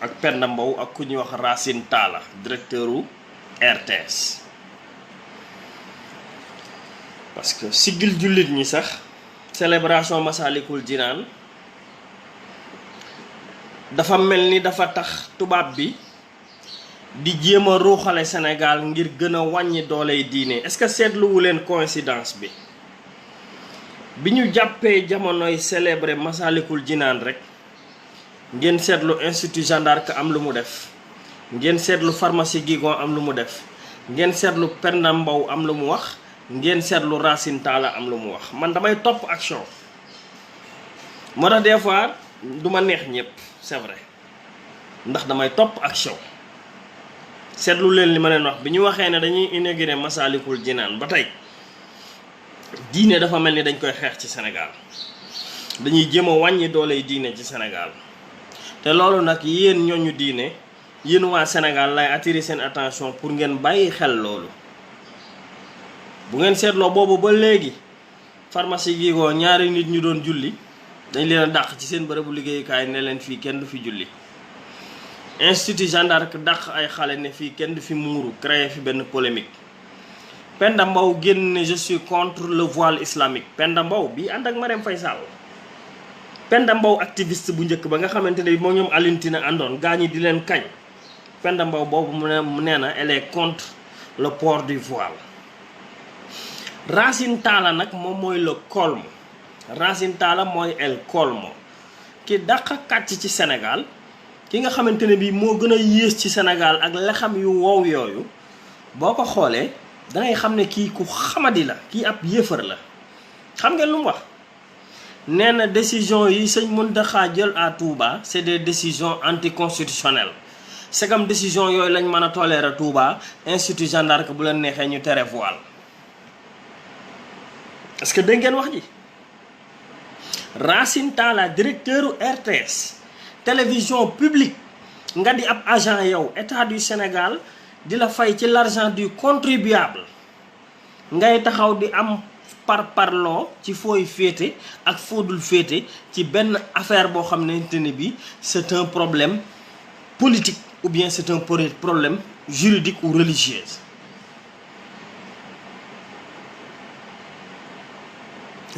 ak Penda Mbow ak ku ñuy wax Racine Talla directeur u RTS. parce que siggil jullit ñi sax célébration Massalikul Jinaan dafa mel ni dafa tax tubaab bi di jéem a ruuxale Sénégal ngir gën a wàññi dooley diine. est-ce que seetluwu leen coïncidence bi ñu jàppee jamonoy célébrer Massalikul Jinaan rek ngeen seetlu institut Jeanne d'Arc am lu mu def, ngeen seetlu pharmacie Guigon am lu mu def, ngeen seetlu Penda Mbow am lu mu wax, ngeen seetlu Racine Talla am lu mu wax. man damay topp action moo tax des fois du ma neex ñëpp c'est vrai ndax damay topp action. seetlu leen li ma leen wax bi ñu waxee ne dañuy inaugurer Massalikul Jinaan ba tey diine dafa mel ni dañ koy xeex ci Sénégal, dañuy jéem a wàññi dooley diine ci Sénégal. te loolu nag yéen ñooñu diine, yéen waa Sénégal lay attirer seen attention pour ngeen bàyyi xel loolu. bu ngeen seetloo boobu ba léegi pharmacie Guigon ñaari nit ñu doon julli dañ leen a dàq ci seen bërëbu liggéeyukaay ne leen fii kenn du fi julli. institut Jeanne d'Arc dàq ay xale ne fii kenn du fi muuru, créer fi benn polémique. Penda Mbow génn ne je suis contre le voile islamique. Penda Mbow bi ànd ak Marème Faye Sall. Penda Mbow activiste bu njëkk ba nga xamante ne moo ñoom Alioune Tine àndoon gaa ñi di leen kañ. Penda Mbow boobu mu nee na elle est contre le port du voile. Racine Talla nag moom mooy le colmo. Racine Talla mooy el colmo ki dàq kàcc ci Sénégal, ki nga xamante ne bii moo gën a yées ci Sénégal ak lexam yu wow yooyu. boo ko xoolee dangay xam ne kii ku xamadi la, kii ab yéefar la. xam ngeen lu mu wax nee na décision yi sëñ Mountakha jël à Touba c'est des décisions anticonstitutionnelles. segam décision yooyu lañ mën a tolérer Touba, institut Jeanne d'Arc bu leen neexee ñu tere voile. est-ce que dégg ngeen wax ji? Racine Talla directeur RTS télévision publique nga di ab agent yow état du Sénégal di la fay ci l'argent du contribuable ngay taxaw di am parloo ci fooy féete ak foodul féete ci benn affaire boo xam ne bi c'est un problème politique ou bien c'est un problème juridique ou religieux.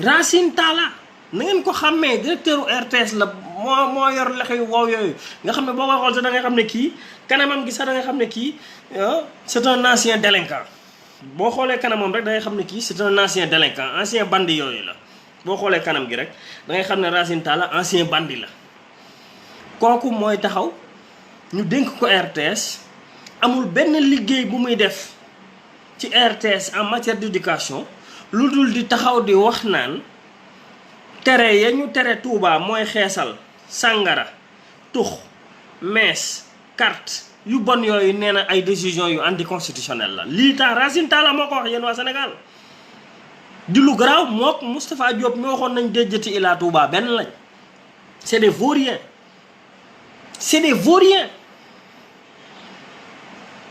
Racine Talla na ngeen ko xàmmee directeur RTS la moo yor lex yu wow yooyu nga xam ne boo koy xool sax da ngay xam ne kii kanamam gi sax da ngay xam ne kii c'est un ancien délinquant. boo xoolee kanamam rek da ngay xam ne kii c'est un ancien délinquant, ancien bandit yooyu la. boo xoolee kanam gi rek da ngay xam ne Racine Talla ancien bandit la. kooku mooy taxaw ñu dénk ko RTS, amul benn liggéey bu muy def ci RTS en matière d'éducation lu dul di taxaw di wax naan tere ya ñu tere Touba mooy xeesal, sàngara, tux, mees, carte yu bon yooyu nee na ay décision yu anticonstitutionnelle la. lii tax Racine Talla moo ko wax yéen waa Sénégal. di lu garaaw mook Moustapha Diop mi waxoon nañ déjjati Ila Touba benn lañ. c'est des vauriens. c'est des vauriens.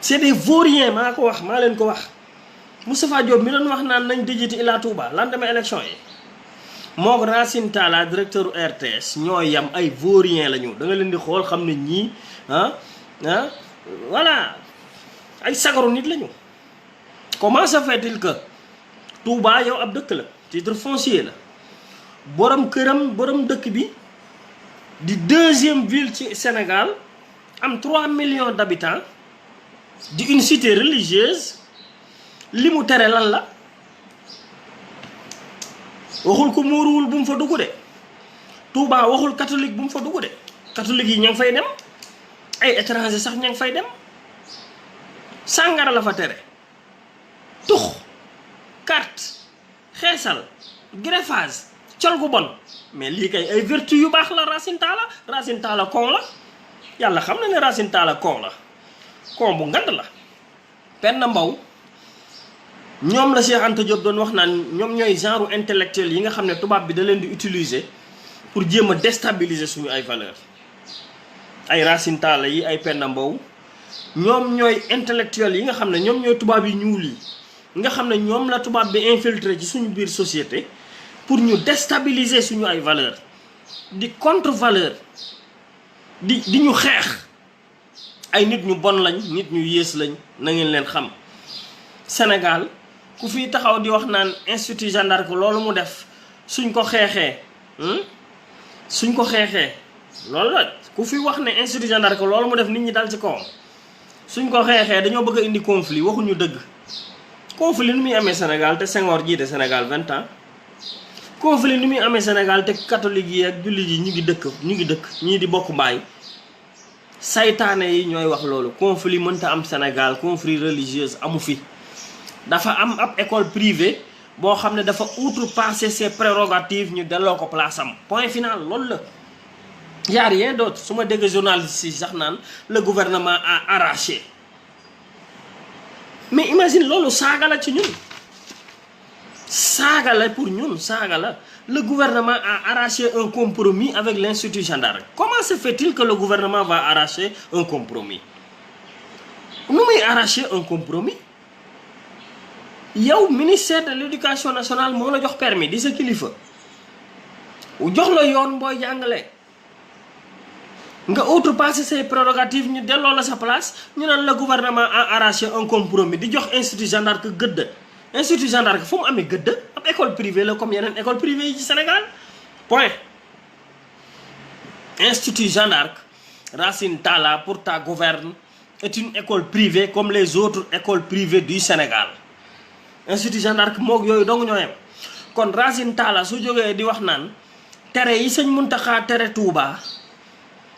c'est des vauriens maa ko wax, maa leen ko wax. Moustapha Diop mi doon wax naan nañ déjjati Ila Touba lan demee élection yi. mook Racine Talla directeur RTS ñoo yam ay vauriens lañu. da nga leen di xool xam ne ñii voilà ay sagaru nit lañu. comment se fait-il que Touba yow ab dëkk la, titre foncier la, borom këram borom dëkk bi di deuxième ville ci Sénégal, am 3 millions d'habitants, di une cité religieuse, li mu tere lan la? waxul ko muuruwul bu mu fa dugg de. Touba waxul catholique bu mu fa dugg de. catholique yi ña ngi fay dem, ay étranger sax ña ngi fay dem. sàngara la fa tere, tux, carte, xeesal, greffage, col gu bon. mais lii kay ay vertu yu baax la. Racine Talla Racine Talla kon la, yàlla xam na ne Racine Talla kon la, kon bu ngand la. Penda Mbow ñoom la Cheikh Anta Diop doon wax naan ñoom ñooy genre intellectuel yi nga xam ne tubaab bi da leen di utiliser pour jéem a déstabiliser suñu ay valeurs. ay Racine Talla yi, ay Penda Mbow ñoom ñooy intellectuel yi nga xam ne ñoom ñooy tubaab yi ñuul yi nga xam ne ñoom la tubaab bi infiltré ci suñu biir société pour ñu déstabiliser suñu ay valeurs, di contre valeur, di ñu xeex ay nit ñu bon lañ, nit ñu yées lañ, na ngeen leen xam. Sénégal ku fi taxaw di wax naan institut Jeanne d'Arc loolu mu def suñ ko xeexee loolu la ku fi wax ne institut Jeanne d'Arc loolu mu def nit ñi dal ci kawam suñ ko xeexee dañoo bëgg a indi conflit, waxuñu dëgg. Conflit nu muy amee Sénégal te Senghor jiite Sénégal 20 ans. Conflit nu muy amee Sénégal te catholique yi ak jullit yi ñu ngi dëkk ñii di bokk mbaay. Saytaane yi ñooy wax loolu. Conflit mënta am Sénégal, conflit religieuse amu fi. dafa am ab école privée boo xam ne dafa outrepasser ses prérogatives ñu delloo ko place am point final loolu la. y a rien d'autre. su ma dégg journaliste yi sax naan le gouvernement a arraché, mais imagine loolu saaga la ci ñun, saaga la pour ñun, saaga la. Le gouvernement a arraché un compromis avec l'Institut Jeanne d'Arc. Comment se fait-il que le gouvernement va arracher un compromis? Nu muy arracher un compromis? Yow ministère de l'éducation nationale moo la jox permis di sa kilifa jox la yoon booy jàngale nga outrepasser ses prérogatives ñu delloo la sa place ñu naan le gouvernement a arraché un compromis di jox Institut Jeanne d'Arc gëdd. Institut Jeanne d'Arc fu mu amee gëdd ab école privée la comme yeneen école privée yi ci Sénégal point. Institut Jeanne d'Arc, Racine Talla pour ta gouverne, est une école privée comme les autres écoles privées du Sénégal. Institut Jeanne d'Arc moog yooyu dong ñoo yem. Kon Racine Talla su jógee di wax naan tere yi sëñ Mountakha tere Touba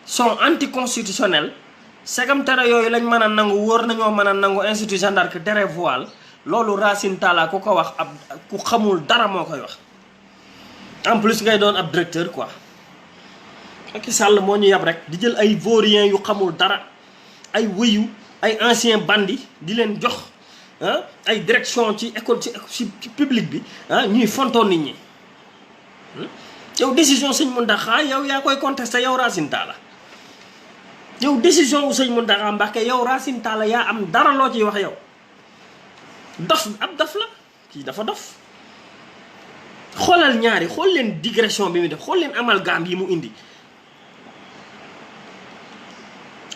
sont anticonstitutionnels, segam tere yooyu lañ mën a nangu, wóor nañoo mën a nangu Institut Jeanne d'Arc tere voile, loolu Racine Talla ku ko wax ab ku xamul dara moo koy wax. En plus ngay doon ab directeur quoi. Macky Sall moo ñu yab rek di jël ay vauriens yu xamul dara, ay wëyu, ay anciens bandits di leen jox ay direction ci école ci public bi ñuy fontoon nit ñi. Yow décision sëñ Mountakha yow yaa koy contesté yow Racine Talla. Yow décision wu sëñ Mountakha Mbacké yow Racine Talla yaa am dara loo ciy wax yow. Dof ab dof la kii dafa dof. Xoolal ñaari xool leen digression bi mu def, xool leen amalgame yi mu indi.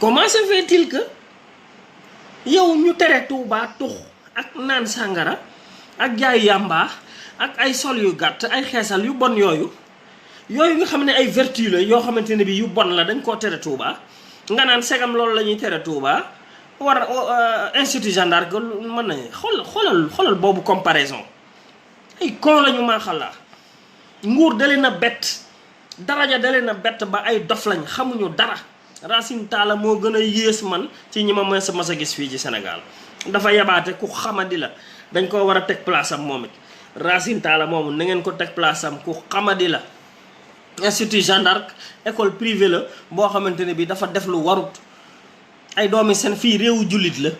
Comment se fait-il que yow ñu tere Touba tux ak naan sàngara ak jaay yàmba ak ay sol yu gàtt ay xeesal yu bon yooyu nga xam ne ay vertu la yoo xamante ne bi yu bon la dañ koo tere Touba nga naan segam loolu la ñuy tere Touba war Institut Jeanne d'Arc mën nañu xoolal boobu comparaison. Ay kon lañu maa xalaa nguur dalee na bett, daraja dalee na bett ba ay dof lañ xamuñu dara. Racine Talla moo gën a yées man ci ñi ma mas a gis fii ci Sénégal. Dafa yabaate ku xamadi la, dañ ko war a teg place am moom it. Racine Talla moomu na ngeen ko teg place am ku xamadi la. Institut Jeanne d'Arc école privée la boo xamante ne bi dafa def lu warut. Ay doomi seen fii réewu jullit la,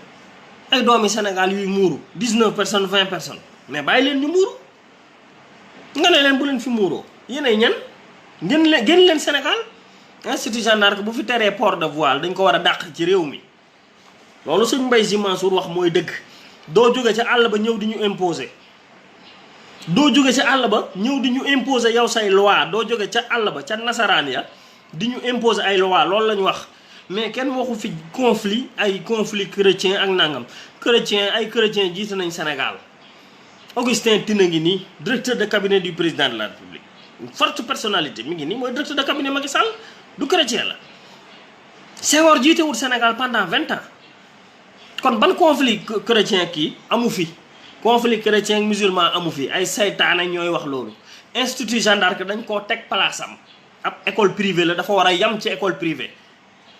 ay doomi Sénégal yuy muuru 19 personnes 20 personnes mais bàyyi leen ñu muuru nga ne leen bu leen fi muuroo yéenay ñan génn leen Sénégal. Institut Jeanne d'Arc bu fi teree port de voile dañ ko war a dàq ci réew mi loolu sëñ Mbaye Sy Mansour wax mooy dëgg. Doo jóge ca àll ba ñëw di ñu imposer, doo jóge ca àll ba ñëw di ñu imposer yow say loi, doo jóge ca àll ba ca nasaraan ya di ñu imposer ay loi, loolu la ñu wax. Mais kenn waxu fi conflit chrétien ak nangam. Ay chrétien jiite nañ Sénégal. Augustin Tine ngi nii directeur de cabinet du président de la République, une forte personnalité mi ngi nii mooy directeur de cabinet Macky Sall, du chrétien la. Senghor jiitewul Sénégal pendant 20 ans. Kon ban conflit chrétien kii amu fi, conflit chrétien musulman amu fi, ay saytaane ñooy wax loolu. Institut Jeanne d'Arc dañ koo teg place am, ab école privée la, dafa war a yam ci école privée,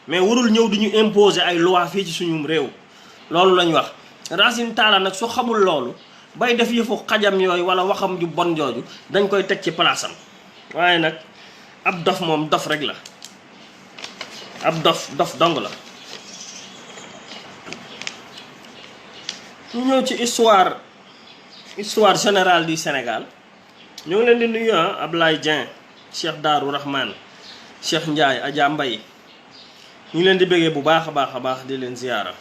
mais warul ñëw di ñu imposer ay loi fii ci suñum réew. Loolu lañ wax. Racine Talla nag su xamul loolu bay def yëfu xajam yooyu wala waxam ju bon jooju dañ koy teg ci place am. waaye nag ab dof moom dof rek la, ab dof dong la. ñu ñëw ci histoire générale du Sénégal. ñoo ngi leen di nuyu Ablaye Dieng, Cheikh Darou Rahman, Cheikh Ndiaye, Adja Mbaye. ñu ngi leen di bëggee bu baax a baax di leen ziyaara.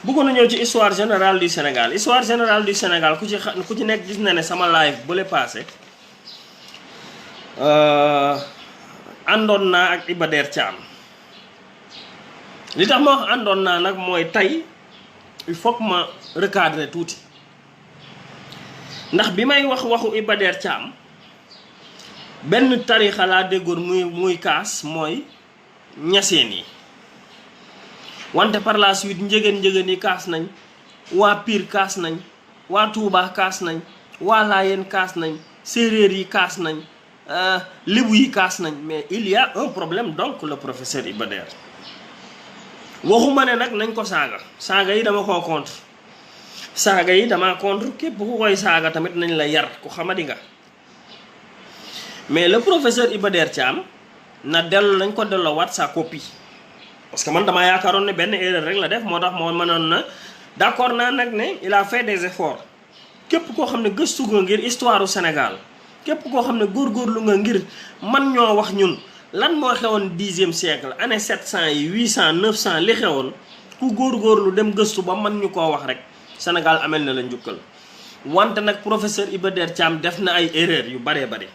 bëggoon na ñëw ci histoire générale du Sénégal. Histoire générale du Sénégal ku ci nekk gis na ne sama live bu le passé àndoon naa ak Iba Der Thiam. li tax ma wax àndoon naa nag mooy tey il faut que ma recadrer tuuti ndax bi may wax waxu Iba Der Thiam benn tarixa laa déggoon muy kaas mooy ñaseen yi wante par la suite njëgeen yi kaas nañ waa Pire kaas nañ waa Touba kaas nañ waa Laayeen kaas nañ séeréer yi kaas nañ lébu yi kaas nañ mais il y a un problème donc le professeur Iba Der waxuma ne nag nañ ko saaga yi dama koo contre saaga yi dama contre képp ku koy saaga tamit nañ la yar ku xamadi nga mais le professeur Iba Der Thiam na dellu nañ ko delloowaat sa copie parce que man damaa yaakaaroon ne benn erreur rek la def moo tax moo mënoon na d'accord naa nag ne il a fait des efforts képp koo xam ne gëstu nga ngir histoire u Sénégal képp koo xam ne góorgóorlu nga ngir man ñoo wax ñun lan moo xewoon 10e siècle année 700 yi 800 900 li xewoon ku góorgóorlu dem gëstu ba man ñu koo wax rek Sénégal amel na la njukkal wante nag professeur Iba Der Thiam def na ay erreur yu baree bare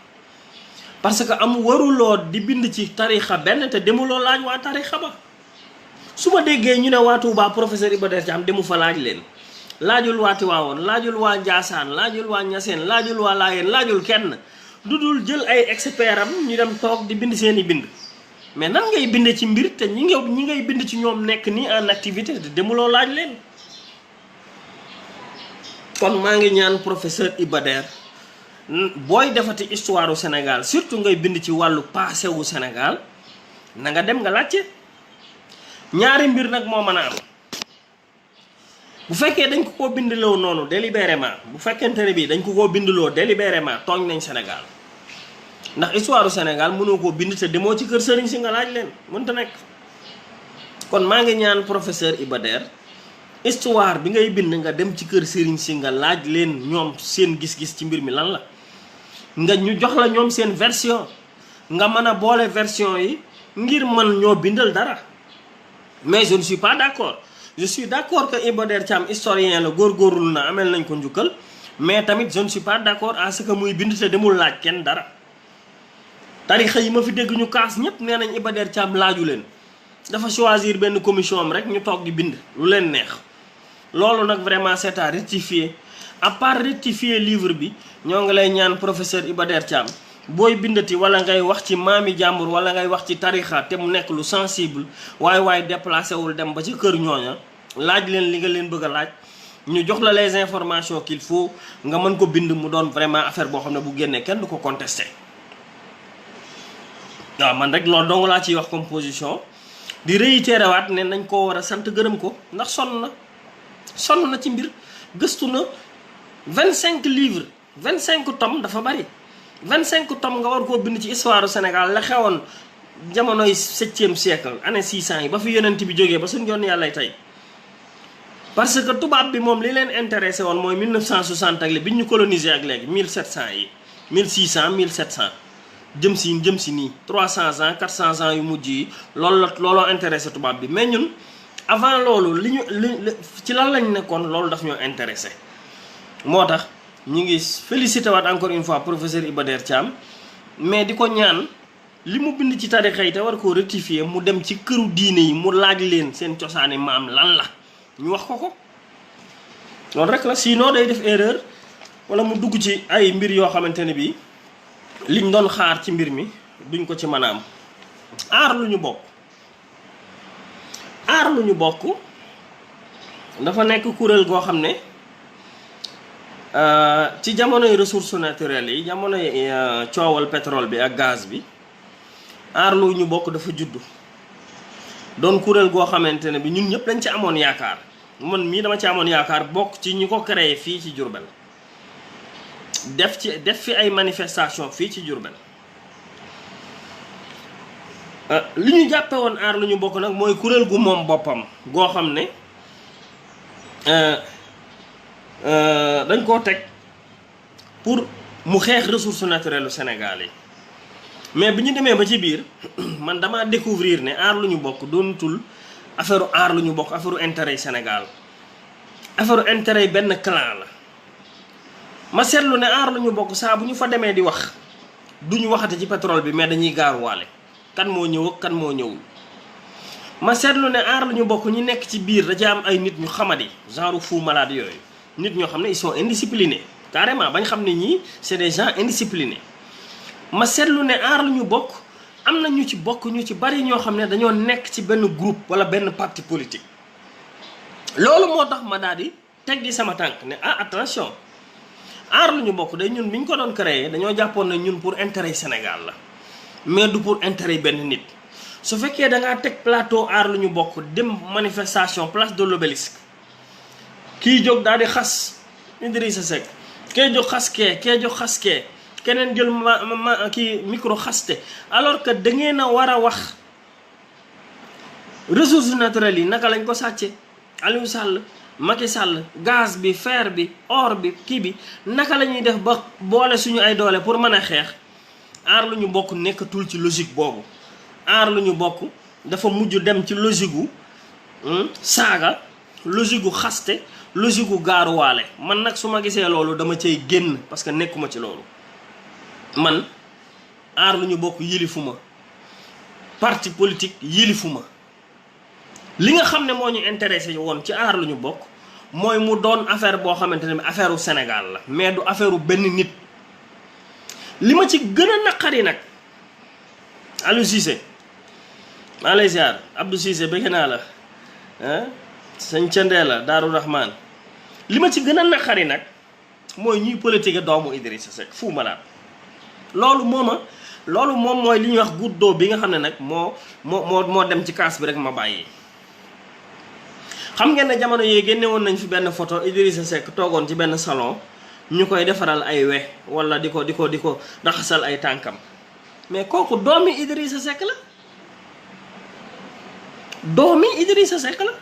parce que am waruloo di bind ci tarixa benn te demuloo laaj waa tarixa ba su ma déggee ñu ne waa Touba professeur Iba Der Thiam demu fa laaj leen laajul waa Tiwaawoon laajul waa Njaasaan laajul waa Ñaseen laajul waa Laayeen laajul kenn du dul jël ay expert am ñu dem toog di bind seeni bind mais nan ngay bind ci mbir te ñi ngay bind ci ñoom nekk nii en activité te demuloo laaj leen kon maa ngi ñaan professeur Iba Der booy defati histoire u Sénégal surtout ngay bind ci wàllu passé wu Sénégal na nga dem nga laajte ñaari mbir nag moo mën a am bu fekkee dañ ko koo bindloo noonu délibérément bu fekkente ne bii dañ ko koo bindloo délibérément tooñ nañ Sénégal ndax histoire u Sénégal mënoo koo bind te demoo ci kër sëriñ si nga laaj leen mënta nekk kon maa ngi ñaan professeur Iba Der histoire bi ngay bind nga dem ci kër sëriñ si nga laaj leen ñoom seen gis-gis ci mbir mi lan la nga ñu jox la ñoom seen version nga mën a boole version yi ngir mën ñoo bindal dara mais je ne suis pas d'accord je suis d'accord que Iba Der Thiam historien la góorgóorlu na amel nañ ko njukkal mais tamit je ne suis pas d'accord à ce que muy bind te demul laaj kenn dara tarixa yi ma fi dégg ñu kaas ñëpp nee nañ Iba Der Thiam laaju leen dafa choisir benn commission am rek ñu toog di bind lu leen neex loolu nag vraiment c'est à rectifier à part rectifier livre bi ñoo ngi lay ñaan professeur Iba Der Thiam booy bindati wala ngay wax ci maami jàmbur wala ngay wax ci tarixa te mu nekk lu sensible waaye déplacé wul dem ba ci kër ñooña laaj leen li nga leen bëgg a laaj ñu jox la les informations qu'il faut nga mën ko bind mu doon vraiment affaire boo xam ne bu génnee kenn du ko contesté waaw man rek loolu dong laa ciy wax composition di réitéré waat ne nañ koo war a sant gërëm ko ndax sonn na ci mbir gëstu na 25 livres 25 tomes dafa bari 25 tomes nga war koo bind ci histoire du Sénégal la xewoon jamonoy 7e siècle année 600 yi ba fi yonent bi jógee ba suñu yoon yàlla tey parce que tubaab bi moom li leen intéressé woon mooy 1960 ak li bi ñu colonisé ak léegi 1700 yi 1600 1700 jëm si nii 300 ans 400 ans yu mujj yi looloo intéressé tubaab bi mais ñun avant loolu li ci lan lañ nekkoon loolu daf ñoo intéressé moo tax ñu ngi félicité waat encore une fois professeur Iba Der Thiam mais di ko ñaan li mu bind ci tarixa yi te war koo rectifier mu dem ci këru diine yi mu laaj leen seen cosaani maam lan la ñu wax ko loolu rek la sinon day def erreur wala mu dugg ci ay mbir yoo xamante ne bii liñ doon xaar ci mbir mi duñ ko ci mën a am aar lu ñu bokk dafa nekk kuréel goo xam ne ci jamonoy ressources naturelles yi jamonoy coowal pétrole bi ak gaz bi aar lu ñu bokk dafa juddu doon kuréel goo xamante ne bi ñun ñëpp dañ ci amoon yaakaar man mii dama ci amoon yaakaar bokk ci ñi ko créé fii ci Diourbel def fi ay manifestation fii ci Diourbel li ñu jàppe woon aar lu ñu bokk nag mooy kuréel gu moom boppam goo xam ne dañ koo teg pour mu xeex ressources naturelles Sénégal yi mais bi ñu demee ba ci biir man dama découvrir ne aar lu ñu bokk doonatul affaire aar lu ñu bokk affaire intérêt yi Sénégal affaire intérêt yi benn clan la ma seetlu ne aar lu ñu bokk saa bu ñu fa demee di wax duñu waxate ci pétrole bi mais dañuy gaaruwaale kan moo ñëw ak kan moo ñëwul ma seetlu ne aar lu ñu bokk ñi nekk ci biir da ci am ay nit ñu xamadi genre fou malade yooyu nit ñoo xam ne ils sont indisciplinés carrément bañ xam ne ñii c'est des gens indisciplinés. ma seetlu ne aar lu ñu bokk am na ñu ci bokk ñu ci bari ñoo xam ne dañoo nekk ci benn groupe wala benn parti politique. loolu moo tax ma daal di teggi sama tànk ne attention aar lu ñu bokk day ñun bi ñu ko doon créer dañoo jàppoon ne ñun pour intérêt Sénégal la mais du pour intérêt benn nit. su fekkee da ngaa teg plateau aar lu ñu bokk dem manifestation place de l'Obélisque kii jóg daal di xas Idrissa Seck kee jóg xas kee jóg xas kee keneen jël kii micro xaste alors que da ngeen a war a wax ressources naturelles yi naka lañ ko sàcce Aliou Sall Macky Sall gaz bi fer bi or bi kii bi naka la ñuy def ba boole suñu ay doole pour mën a xeex aar lu ñu bokk nekkatul ci logique boobu. aar lu ñu bokk dafa mujj dem ci logique gu saaga logique gu xaste logique gu gaaruwaale man nag su ma gisee loolu dama cay génn parce que nekkuma ci loolu. man aar lu ñu bokk yilifu ma parti politique yilifu ma li nga xam ne moo ñu intéressé woon ci aar lu ñu bokk mooy mu doon affaire boo xamante ne affaire u Sénégal la mais du affaire u benn nit. li ma ci gën a naqari nag Aliou Cissé maa lay ziar Abdou Cissé bëgg naa la sëñ Cendee la Daaru Rahman li ma ci gën a naqari nag mooy ñuy politique doomu Idrissa Seck Fou Malade loolu moom mooy li ñuy wax goutte d'eau bi nga xam ne nag moo dem ci kaas bi rek ma bàyyi. xam ngeen ne jamono yee génne woon nañ fi benn photo Idrissa Seck toogoon ci benn salon ñu koy defaral ay we wala di ko raxasal ay tànkam mais kooku doomi Idrissa Seck la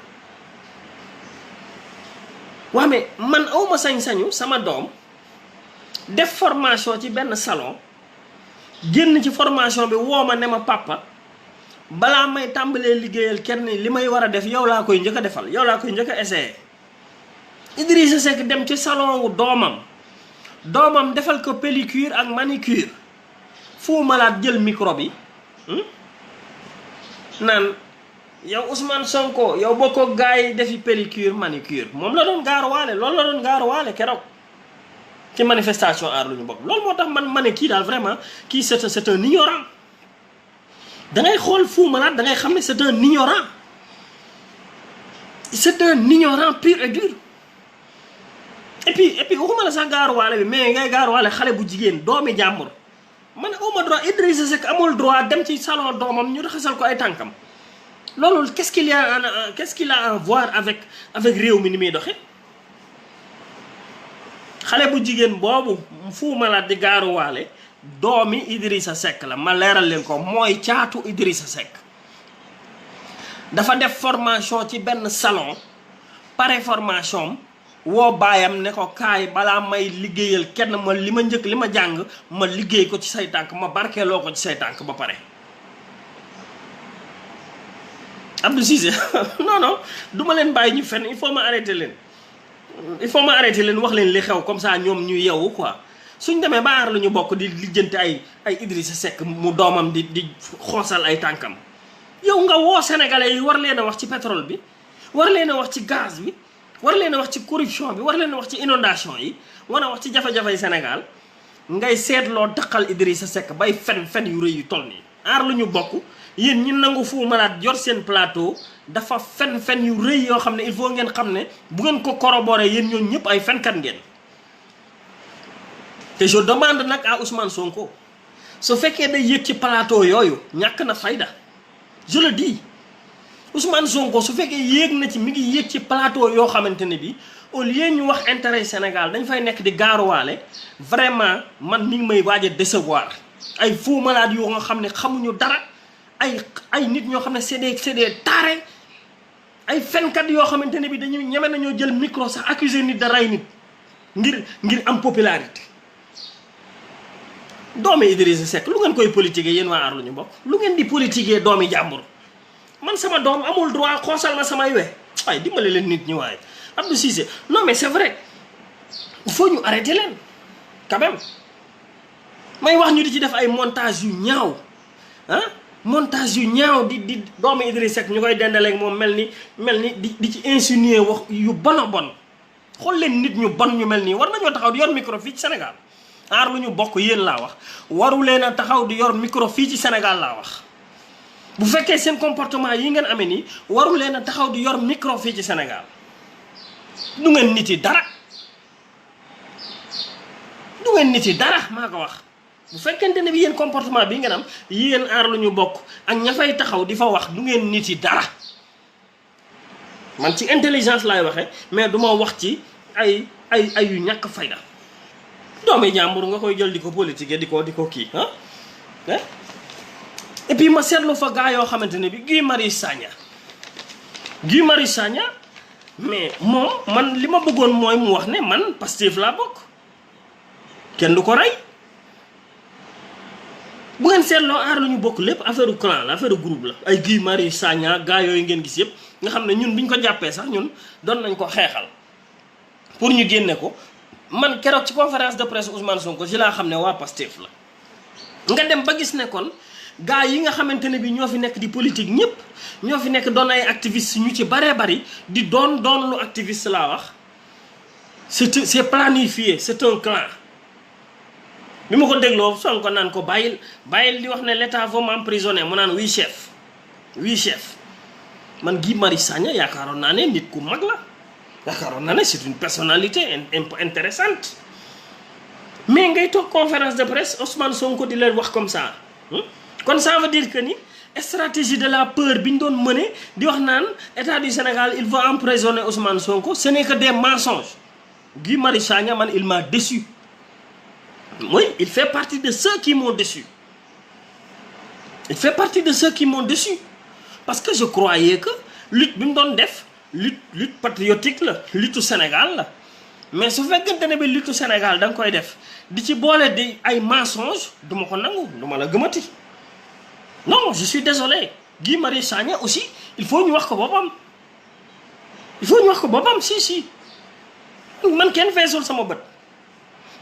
waa mais man awma sañ-sañu sama doom def formation ci benn salon génn ci formation bi woo ma ne ma papa balaa may tàmbalee liggéeyal kenn li may war a def yow laa koy njëkk a defal yow laa koy njëkk a essayé. Idrissa Seck dem ci salon wu doomam defal ko pédicure ak manicure Fou Malade jël micro bi naan yow Ousmane Sonko yow bokkoo gars yi defi pédicure manicure moom la doon gaaruwaale loolu la doon gaaruwaale keroog ci manifestation aar lu ñu bokk. loolu moo tax ma ne kii daal vraiment kii c'est un ignorant da ngay xool Fou Malade da ngay xam ne c'est un ignorant pur et dur. et puis waxuma la sax gaaruwaale bi mais ngay gaaruwaale xale bu jigéen doomi jàmbur man awma droit Idrissa Seck amul droit dem ci salon doomam ñu raxasal ko ay tànkam loolu qu'est-ce qu'il a à voir avec réew mi ni muy doxe xale bu jigéen boobu Fou Malade di gaaruwaale doomi Idrissa Seck la ma leeral leen ko mooy caatu Idrissa Seck dafa def formation ci benn salon pare formation woo baayam ne ko kaay balaa may liggéeyal kenn ma li ma jàng ma liggéey ko ci say tànk ma barkeeloo ko ci say tànk ba pare. Abdou Cissé non du ma leen bàyyi ñu fenn il faut ma arrêter leen wax leen li xew comme ça ñoom ñu yeewu quoi suñ demee ba aar lu ñu bokk di lijjanti ay Idrissa Seck mu doomam di xoosal ay tànkam yow nga woo sénégalais yi war leen a wax ci pétrole bi war leen a wax ci gaz bi. war leen a wax ci corruption bi war leen a wax ci inondation yi war a wax ci jafe-jafey Sénégal ngay seetloo daqal Idrissa Seck bay fen yu rëy yu toll nii aar lu ñu bokk yéen ñi nangu Fou Malade yor seen plateau dafa fen yu rëy yoo xam ne il faut ngeen xam ne bu ngeen ko corroborer yéen ñooñu ñëpp ay fenkat ngeen. te je demande nag à Ousmane Sonko su fekkee day yëg ci plateau yooyu ñàkk na fayda je le dis. Ousmane Sonko su fekkee yéeg na ci mi ngi yéeg ci plateau yoo xamante ne bi au lieu ñu wax intérêt Sénégal dañ fay nekk di gaaruwaale vraiment man mi ngi may waaj a décevoir ay Fou Malade yoo nga xam ne xamuñu dara ay nit ñoo xam ne c'est des tarés ay fenkat yoo xamante ne bi dañu ñeme nañoo jël micro sax accuser nit da rey nit ngir am popularité. doomi Idrissa Seck lu ngeen koy politiquer yéen waa aar lu ñu bokk lu ngeen di politiquer doomi jàmbur. man sama doom amul droit xoosal ma samay we waaye dimbale leen nit ñi waaye Abdou Cissé non mais c'est vrai il faut ñu arrêter leen quand même may wax ñu di ci def ay montage yu ñaaw montage yu ñaaw di doomu Idriss Seck ñu koy dendaleeg moom mel ni di ci insinuer wax yu bon a bon. xool leen nit ñu bon ñu mel nii war nañoo taxaw di yor micro fii ci Sénégal aar lu ñu bokk yéen laa wax waru leen a taxaw di yor micro fii ci Sénégal laa wax. bu fekkee seen comportement yi ngeen amee nii waru leen a taxaw di yor micro fii ci Sénégal du ngeen nit yi dara du ngeen nit yi dara maa ko wax. bu fekkente ne bi yéen comportement bi ngeen am yéen aar lu ñu bokk ak ña fay taxaw di fa wax du ngeen nit yi dara man ci intelligence laay waxee mais du ma wax ci ay yu ñàkk fayda doomi jàmbur nga koy jël di ko politique di ko kii ah. et puis ma seetlu fa gaa yoo xamante ne bi Guy Marius Sagna mais moom man li ma bëggoon mooy mu wax ne man Pastef laa bokk kenn du ko rey. bu ngeen seetloo aar lu ñu bokk lépp affaire clan la affaire groupe la ay Guy Marius Sagna gaa yooyu ngeen gis yëpp nga xam ne ñun bi ñu ko jàppee sax ñun doon nañ ko xeexal pour ñu génne ko man keroog ci conférence de presse Ousmane Sonko ci laa xam ne waa Pastef la. nga dem ba gis ne kon gaa yi nga xamante ne bi ñoo fi nekk di politique ñëpp ñoo fi nekk doon ay activistes ñu ci baree bari di doon lu activiste laa wax c'est planifié c'est un clan. bi ma ko dégloo Sonko naan ko bàyyil di wax ne l'état va m'emprisonner mu naan oui chef man Guy Marius Sagna yaakaaroon naa ne nit ku mag la yaakaaroon naa ne c'est une personnalité intéressante mais ngay toog conférence de presse Ousmane Sonko di leen wax comme ça kon ça veut dire que ni stratégie de la peur bi ñu doon mëne di wax naan état du Sénégal il va emprisonner Ousmane Sonko ce n'est que des mensonges. Guy Marius Sagna man il m'a déçu. Oui, il fait partie de ceux qui m'ont déçu. Il fait partie de ceux qui m'ont déçu. Parce que je croyais que lutte bi mu doon def lutte patriotique la lutte Sénégal la mais su fekkente ne bi lutte Sénégal da nga koy def di ci boole di ay mensonges du ma ko nangu du ma la gëmati. Non, je suis désolé. Guy Marius Sagna aussi il faut ñu wax ko boppam. si man kenn feesul sama bët.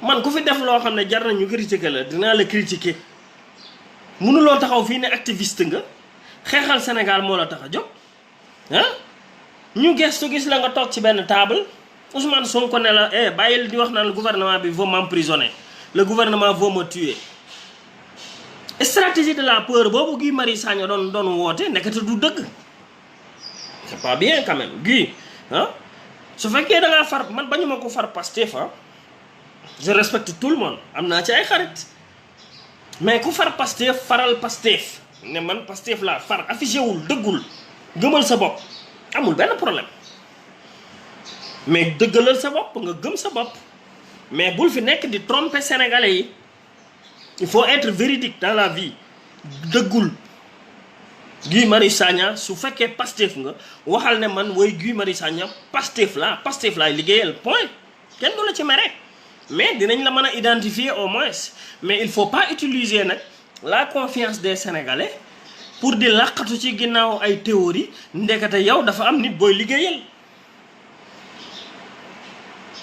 man ku fi def loo xam ne jar na ñu critiquer la dinaa la critiquer mënuloo taxaw fii ne activiste nga xeexal Sénégal moo la tax a jóg ah ñu gestu gis la nga toog ci benn table Ousmane Sonko ne la bàyyil di wax naan le gouvernement bi va m'emprisonner le gouvernement va me tuer. Stratégie de la peur boobu Guy Marius Sagna doon woote nekkati du dëgg c'est pas bien quand même Guy su fekkee da ngaa far man bañu ma ko far Pastef je respecte tout le monde am naa ci ay xarit mais ku far Pastef faral Pastef ne man Pastef laa far affiché wul dëggul gëmal sa bopp amul benn problème mais dëggalal sa bopp nga gëm sa bopp mais bul fi nekk di tromper sénégalais yi il faut être véridique dans la vie dëggul Guy Marius Sagna su fekkee Pastef nga waxal ne man woy Guy Marius Sagna Pastef laay liggéeyal point kenn du la ci mere mais dinañ la mën a identifier au moins mais il faut pas utiliser nag la confiance des Sénégalais pour di làqatu ci ginnaaw ay théorie ndekete yow dafa am nit booy liggéeyal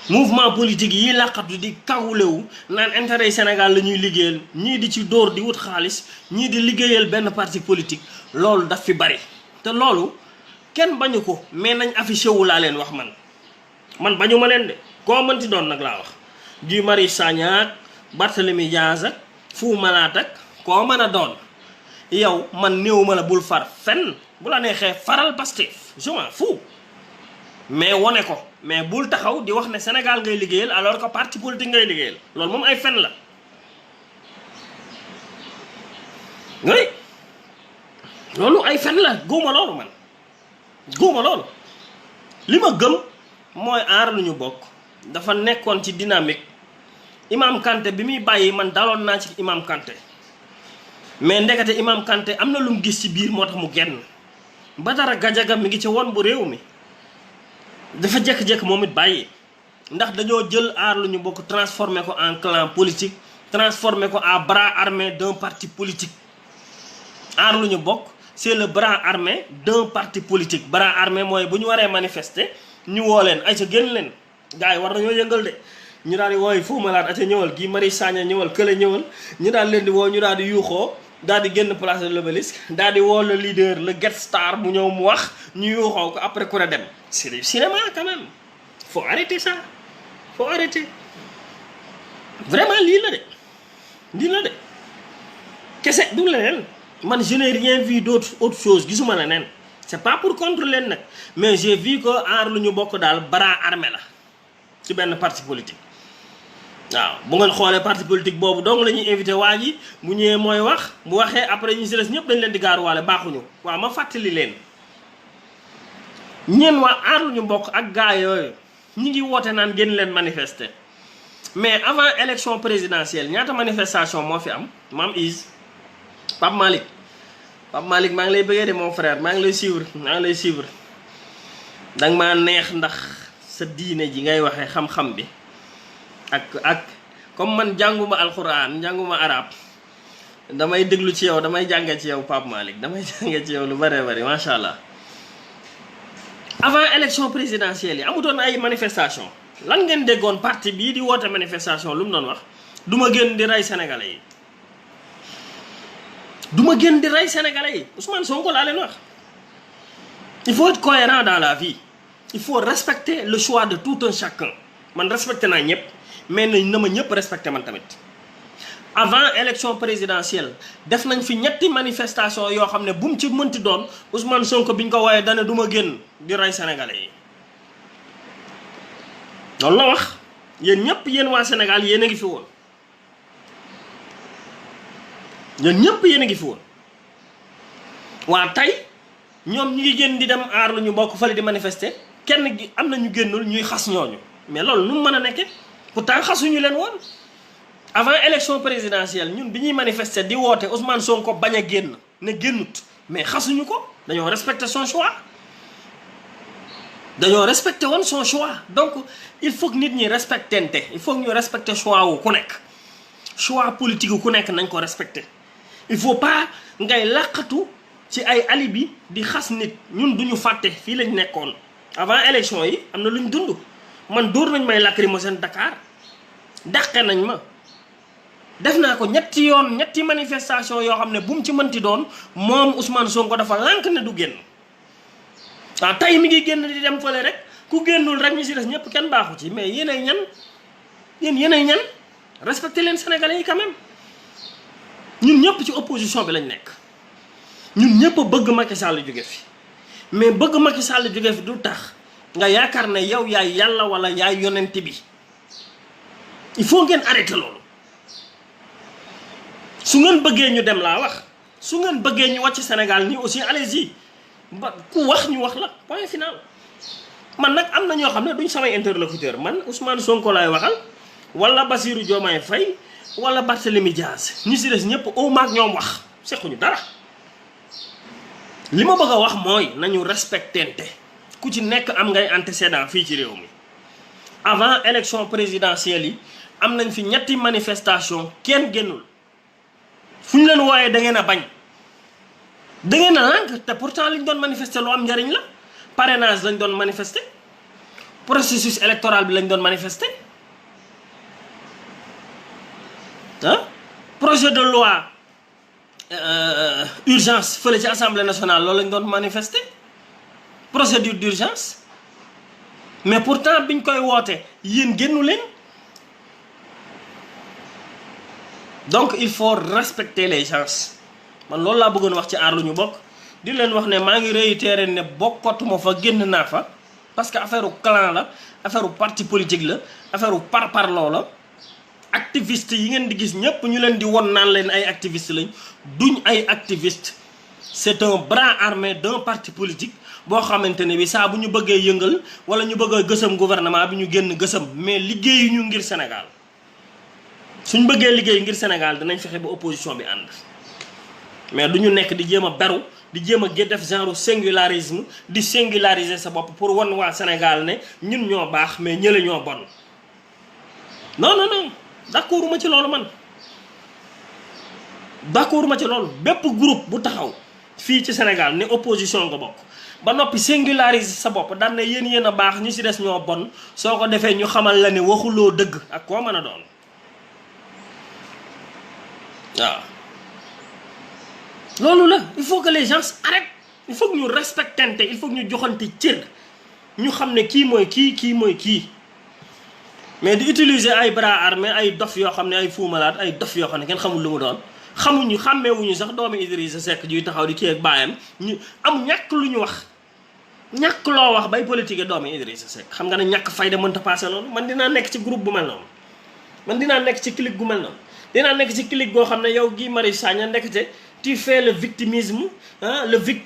mouvement politique yi làqatu di kawulewu naan intérêt yi Sénégal la ñuy liggéeyal ñii di ci dóor di wut xaalis ñii di liggéeyal benn parti politique loolu daf fi bari te loolu kenn bañu ko mais nañ affiché wu laa leen wax man bañu ma leen de koo mënti doon nag laa wax Guy Marius Sagna ak Barthélémy Dias ak Fou Malade ak koo mën a doon yow man néewuma la bul far fenn bu la neexee faral Pastef je m'en fous mais wone ko mais bul taxaw di wax ne Sénégal ngay liggéeyal alors que parti politique ngay liggéeyal loolu moom ay fen la oui loolu ay fen la góoma loolu man góoma loolu li ma gëm mooy aar lu ñu bokk dafa nekkoon ci dynamique Imam Kanté bi muy bàyyi man daloon naa ci Imam Kanté mais ndekete Imam Kanté am na lu mu gis ci biir moo tax mu génn Badara Gadiaga mi ngi ci woon bu réew mi dafa jékki-jékki moom it bàyyi ndax dañoo jël aar lu ñu bokk transformé ko en clan politique transformé ko en bras armé d'un parti politique aar lu ñu bokk c'est le bras armé d'un parti politique bras armé mooy bu ñu waree manifester ñu woo leen ay ca génn leen gars yi war nañoo yëngal de ñu daal di wooy Fou Malade aca ñëwal Guy Marius Sagna ñëwal kële ñëwal ñu daal leen di woo ñu daal di yuuxoo daal di génn place de l'Obélisque daal di woo le leader le guest star mu ñëw mu wax ñu yuuxoo ko après ku ne dem. c'est du cinéma quand même faut arrêter ça faut arrêter vraiment lii la de kese du leneen man je n'ai rien vu autre chose gisuma leneen c'est pas pour contre leen nag mais j'ai vu que Aar Lu Ñu Bokk daal bras armé la ci benn parti politique. waaw bu ngeen xoolee parti politique boobu donc la ñuy invité waa ji bu ñëwee mooy wax bu waxee après ñu si des ñëpp dañ leen di gaaruwaale baaxuñu. waaw ma fàttali leen ñeen waa Aar Lu Ñu Bokk ak gaa yooyu ñi ngi woote naan génn leen manifester mais avant élection présidentielle ñaata manifestation moo fi am maam Is Pape Malick maa ngi lay bëggee de mon frère maa ngi lay suivre danga maa neex ndax sa diine ji ngay waxee xam-xam bi. ak comme man jànguma alxuraan jànguma arab damay déglu ci yow damay jànge ci yow Pape Malick damay jànge ci yow lu bëree bëri macha allah. avant élection présidentielle yi amutoon ay manifestation lan ngeen déggoon parti bii di woote manifestation lu mu doon wax du ma génn di rey sénégalais yi Ousmane Sonko laa leen wax. il faut être cohérent dans la vie il faut respecter le choix de tout un chacun man respecté naa ñëpp. mais na ma ñëpp respecté man tamit avant élection présidentielle def nañ fi ñetti manifestation yoo xam ne bu mu ci mënti doon Ousmane Sonko biñ ko wooyee dana du ma génn di rey sénégalais yi loolu la wax yéen ñëpp yéen waa Sénégal yéen a ngi fi woon waa tey ñoom ñi ngi génn di dem Aar Lu Ñu Bokk fale di manifester kenn gi am na ñu génnul ñuy xas ñooñu mais loolu nu mu mën a nekke pourtant xasuñu leen woon avant élection présidentielle ñun bi ñuy manifester di woote Ousmane Sonko bañ a génn ne génnut mais xasuñu ko dañoo respecter son choix woon son choix donc il faut que nit ñi respectente il faut que ñu respecter choix wu ku nekk choix politique wu ku nekk nañ ko respecter il faut pas ngay làqatu ci ay alibi di xas nit ñun duñu fàtte fii lañ nekkoon avant élection yi am na lu ñu dund man dóor nañ may lacrymogène Dakar dàqe nañ ma def naa ko ñetti manifestation yoo xam ne bu mu ci mënti doon moom Ousmane Sonko dafa lànk ne du génn waaw tey mi ngi génn di dem fële rek ku génnul rek ñu si des ñëpp kenn baaxu ci mais yéenay ñan respecté leen Sénégalais yi quand même ñun ñëpp ci opposition bi lañ nekk ñun ñëpp a bëgg Macky Sall jóge fi mais bëgg Macky Sall jóge fi du tax nga yaakaar ne yow yaay yàlla wala yaay yonent bi il faut ngeen arrêté loolu su ngeen bëggee ñu dem laa wax su ngeen bëggee ñu wàcc Sénégal nii aussi allez-y ba ku wax ñu wax la point final. man nag am na ñoo xam ne duñ samay interlocuteur man Ousmane Sonko laay waxal wala Bassirou Diomaye Faye wala Barthélémy Dias ñi si des ñëpp au maag ñoom wax sequñu dara li ma bëgg a wax mooy nañu respectente ku ci nekk am ngay antécédent fii ci réew mi avant élection présidentielle yi am nañ fi ñetti manifestation kenn génnul fu ñu leen wooyee da ngeen a bañ da ngeen a lànk te pourtant liñ doon manifester lu am njariñ la parrainage lañ doon manifester processus électoral bi lañ doon manifester projet de loi urgence fële ci assemblée nationale loolu lañ doon manifester procédure d'urgence mais pourtant biñ koy woote yéen génnu leen donc il faut respecter les gens man loolu laa bëggoon wax ci Aar Lu Ñu Bokk di leen wax ne maa ngi réitéré ne bokkatuma fa génn naa fa parce que affaire u clan la affaire u parti politique la affaire u parparloo la activiste yi ngeen di gis ñëpp ñu leen di won naan leen ay activiste lañ duñ ay activiste c'est un bras armé d'un parti politique boo xamante ne bi saa bu ñu bëggee yëngal wala ñu bëgg a gësam gouvernement bi ñu génn gësam mais liggéeyu ñu ngir Sénégal suñ bëggee liggéey ngir Sénégal dinañ fexe ba opposition bi ànd mais du ñu nekk di jéem a beru di jéem a def genre singularisme di singulariser sa bopp pour wan waa Sénégal ne ñun ñoo baax mais ñële ñoo bon non non non d'accord ma ci loolu man d'accord ma ci loolu bépp groupe bu taxaw fii ci Sénégal ne opposition nga bokk ba noppi singulariser sa bopp daan ne yéen a baax ñu ci des ñoo bon soo ko defee ñu xamal la ne waxuloo dëgg ak koo mën a doon waaw loolu la il faut que les gens arrêtent il faut que ñu respectante il faut que ñu joxante cër ñu xam ne kii mooy kii mais di utiliser ay bras armés ay dof yoo xam ne ay Fou Malade ay dof yoo xam ne kenn xamul lu mu doon xamuñu xàmmeewuñu sax doomi Idrissa Seck juy taxaw di kii ak baayam ñu am ñàkk lu ñu wax ñàkk loo wax bay politique doomi Idrissa Seck xam nga ne ñàkk fayda mënta passé noonu man dinaa nekk ci groupe bu mel noonu man dinaa nekk ci clique gu mel noonu dinaa nekk ci clique goo xam ne yow Guy Marius Sagna ndekete tu fais le victimisme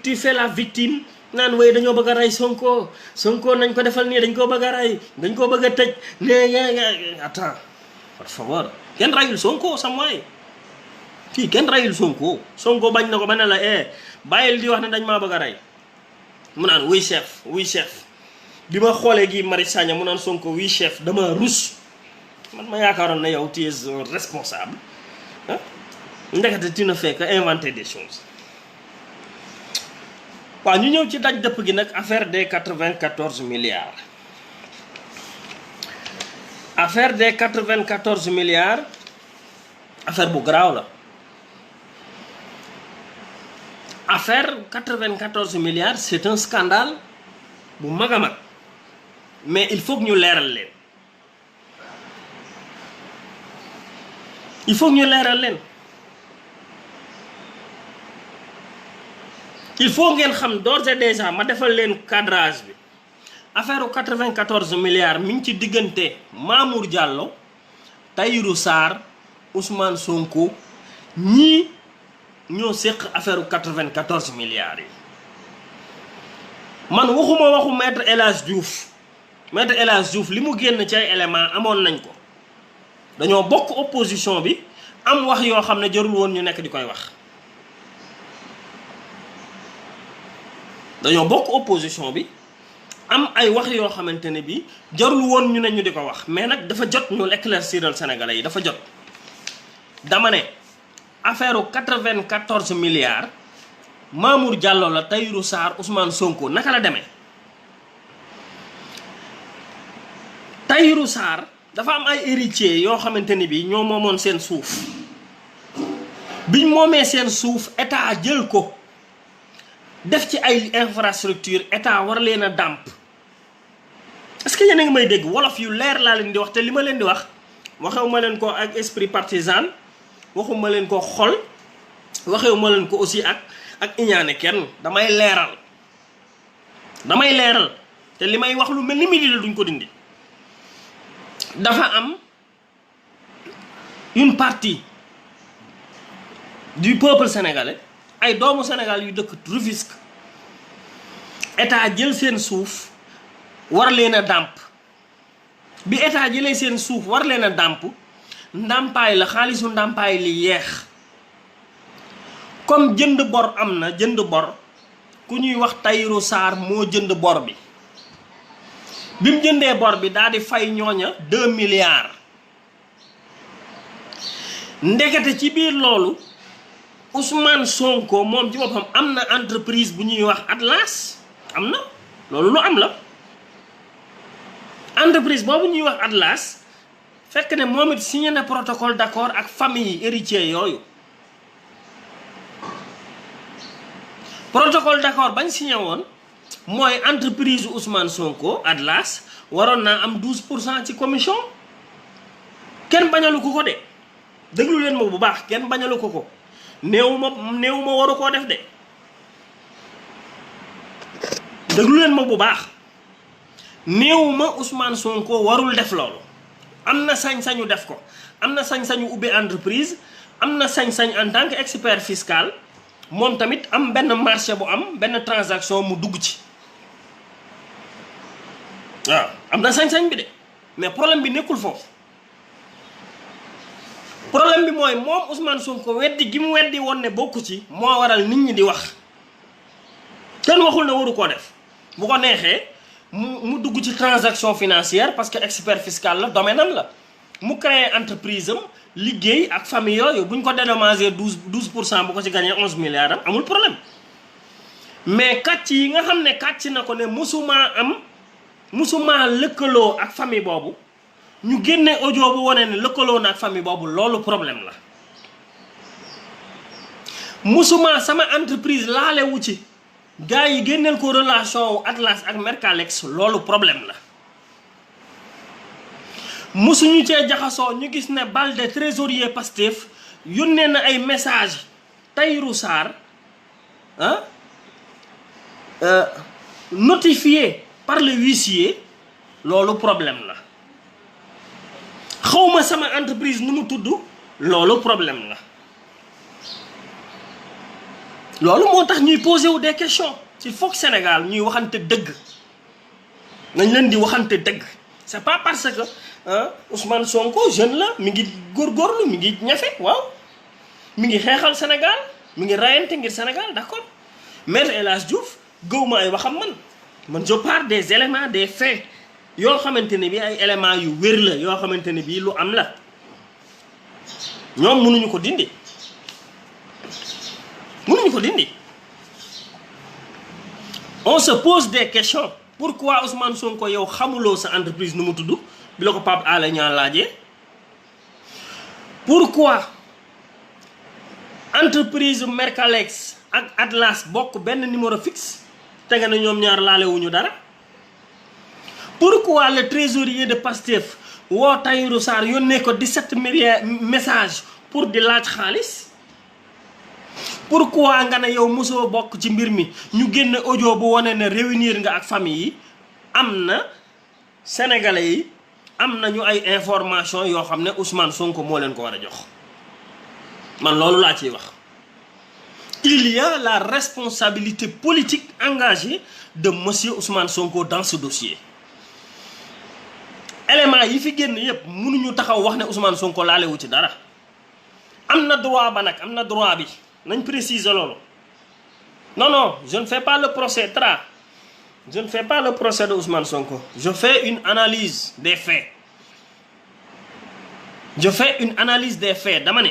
tu fais la victime naan way dañoo bëgg a rey Sonko nañ ko defal nii dañ koo bëgg a rey dañ koo bëgg a tëj ne attends par favor kenn reyul Sonko sam waay kii kenn reyul Sonko bañ na ko ba ne la bàyyil di wax ne dañ maa bëgg a rey mu naan oui chef bi ma xoolee Guy Marius Sagna mu naan Sonko oui chef dama rus man ma yaakaaroon ne yow tu es un responsable ndekete tu ne fais que inventer des choses waaw ñu ñëw ci daj dëpp gi nag affaire des 94 milliards affaire des 94 milliards affaire bu garaaw la affaire 94 milliards c'est un scandale bu mag a mag mais il faut que ñu leeral leen il faut ngeen xam d'ores et déjà ma defal leen cadrage bi affaire 94 milliards mi ngi ci diggante Mamour Diallo Tahirou Sarr Ousmane Sonko ñii ñoo séq affaire 94 milliards yi man waxuma waxu maître El Hadj Diouf li mu génn ci ay éléments amoon nañ ko dañoo bokk opposition bi am wax yoo xam ne jarul woon ñu nekk di koy wax dañoo bokk opposition bi am ay wax yoo xamante ne bi jarul woon ñu ne ñu di ko wax mais nag dafa jot ñu éclairciral sénégalais yi dafa jot dama ne affaire 94 milliards Mamour Diallo la Tahirou Sarr Ousmane Sonko naka la demee Tahirou Sarr dafa am ay héritiers yoo xamante ni bi ñoo moomoon seen suuf biñ moomee seen suuf état jël ko def ci ay infrastructure état war leen a dàmp est-ce que yéen a ngi may dégg wolof yu leer laa leen di wax te li ma leen di wax waxewuma leen ko ak esprit partisan waxuma leen ko xol waxewuma leen ko aussi ak iñaane kenn damay leeral te li may wax lu mel ni midi la duñ ko dindi dafa am une partie du peuple sénégalais ay doomu Sénégal yu dëkk Rufisque état jël seen suuf war leen a dàmp bi état jëlee seen suuf war leen a dàmp ndàmpaay la xaalisu ndàmpaay li yeex comme jënd bor am na jënd bor ku ñuy wax Tahirou Sarr moo jënd bor bi mu jëndee bor bi daal di fay ñooña 2 milliards ndekete ci biir loolu Ousmane Sonko moom ci boppam am na entreprise bu ñuy wax Atlas am na loolu lu am la entreprise boobu ñuy wax Atlas fekk ne moom it signé na protocole d'accord ak famille héritier yooyu protocole d'accord bañ signé woon mooy entreprise Ousmane Sonko Atlas waroon naa am 12% ci commission kenn bañalu ko de déglu leen ma bu baax kenn bañalu ko néew ma waru koo def de déglu leen ma bu baax néew ma Ousmane Sonko warul def loolu am na sañ-sañu def ko am na sañ-sañu ubbi entreprise am na sañ-sañ en tant que expert fiscal moom tamit am benn marché bu am benn transaction mu dugg ci waaw am na sañ-sañ bi de mais problème bi nekkul foofu problème bi mooy moom Ousmane Sonko weddi gi mu weddi woon ne bokku ci moo waral nit ñi di wax kenn waxul ne waru koo def bu ko neexee mu dugg ci transaction financière parce que expert fiscal la domaine am la mu créé entreprise am liggéey ak famille yooyu bu ñu ko dédommagé 12% bu ko ci gagné 11 milliards am amul problème mais kàcc yi nga xam ne kàcc na ko ne musuma lëkkaloo ak famille boobu ñu génne audio bu wane ne lëkkaloo na ak famille boobu loolu problème la musuma sama entreprise laale wu ci gars yi génneel ko relation wu Atlas ak Mercalex loolu problème la. musuñu cee jaxasoo ñu gis ne Balde trésorier Pastef yónnee na ay message Tahirou Sarr notifié par le huissier loolu problème la. xawma sama entreprise nu mu tudd loolu problème la. loolu moo tax ñuy posé wu des questions il faut que Sénégal ñuy waxante dëgg nañ leen di waxante dëgg. c'est pas parce que Ousmane Sonko jeune la mi ngi góorgóorlu mi ngi ñafe waaw mi ngi xeexal Sénégal mi ngi rayante ngir Sénégal d'accord Maître El Hadji Diouf gëwma ay waxam man je parle des éléments des faits yoo xamante ne bi ay éléments yu wér la yoo xamante ne bii lu am la ñoom mënuñu ko dindi on se pose des questions. Pourquoi Ousmane Sonko yow xamuloo sa entreprise nu mu tudd bi la ko Pape Alé Niang laajee pourquoi entreprise Mercalex ak Atlas bokk benn numéro fixe te nga ne ñoom ñaar laalewuñu dara pourquoi le trésorier de Pastef woo Tahirou Sarr yónnee ko 17 messages pour di laaj xaalis pourquoi nga ne yow mosoo bokk ci mbir mi ñu génn audio bu wane ne réunir nga ak famille yi am na sénégalais yi am nañu ay information yoo xam ne Ousmane Sonko moo leen ko war a jox man loolu laa ciy wax. Il y a la responsabilité politique engagée de monsieur Ousmane Sonko dans ce dossier. éléments yi fi génn yépp mënuñu taxaw wax ne Ousmane Sonko laalewu ci dara am na droit ba nag am na droit bi. nañ préciser loolu non je ne fais pas le procès je ne fais pas le procès de Ousmane Sonko je fais une analyse des faits dama ne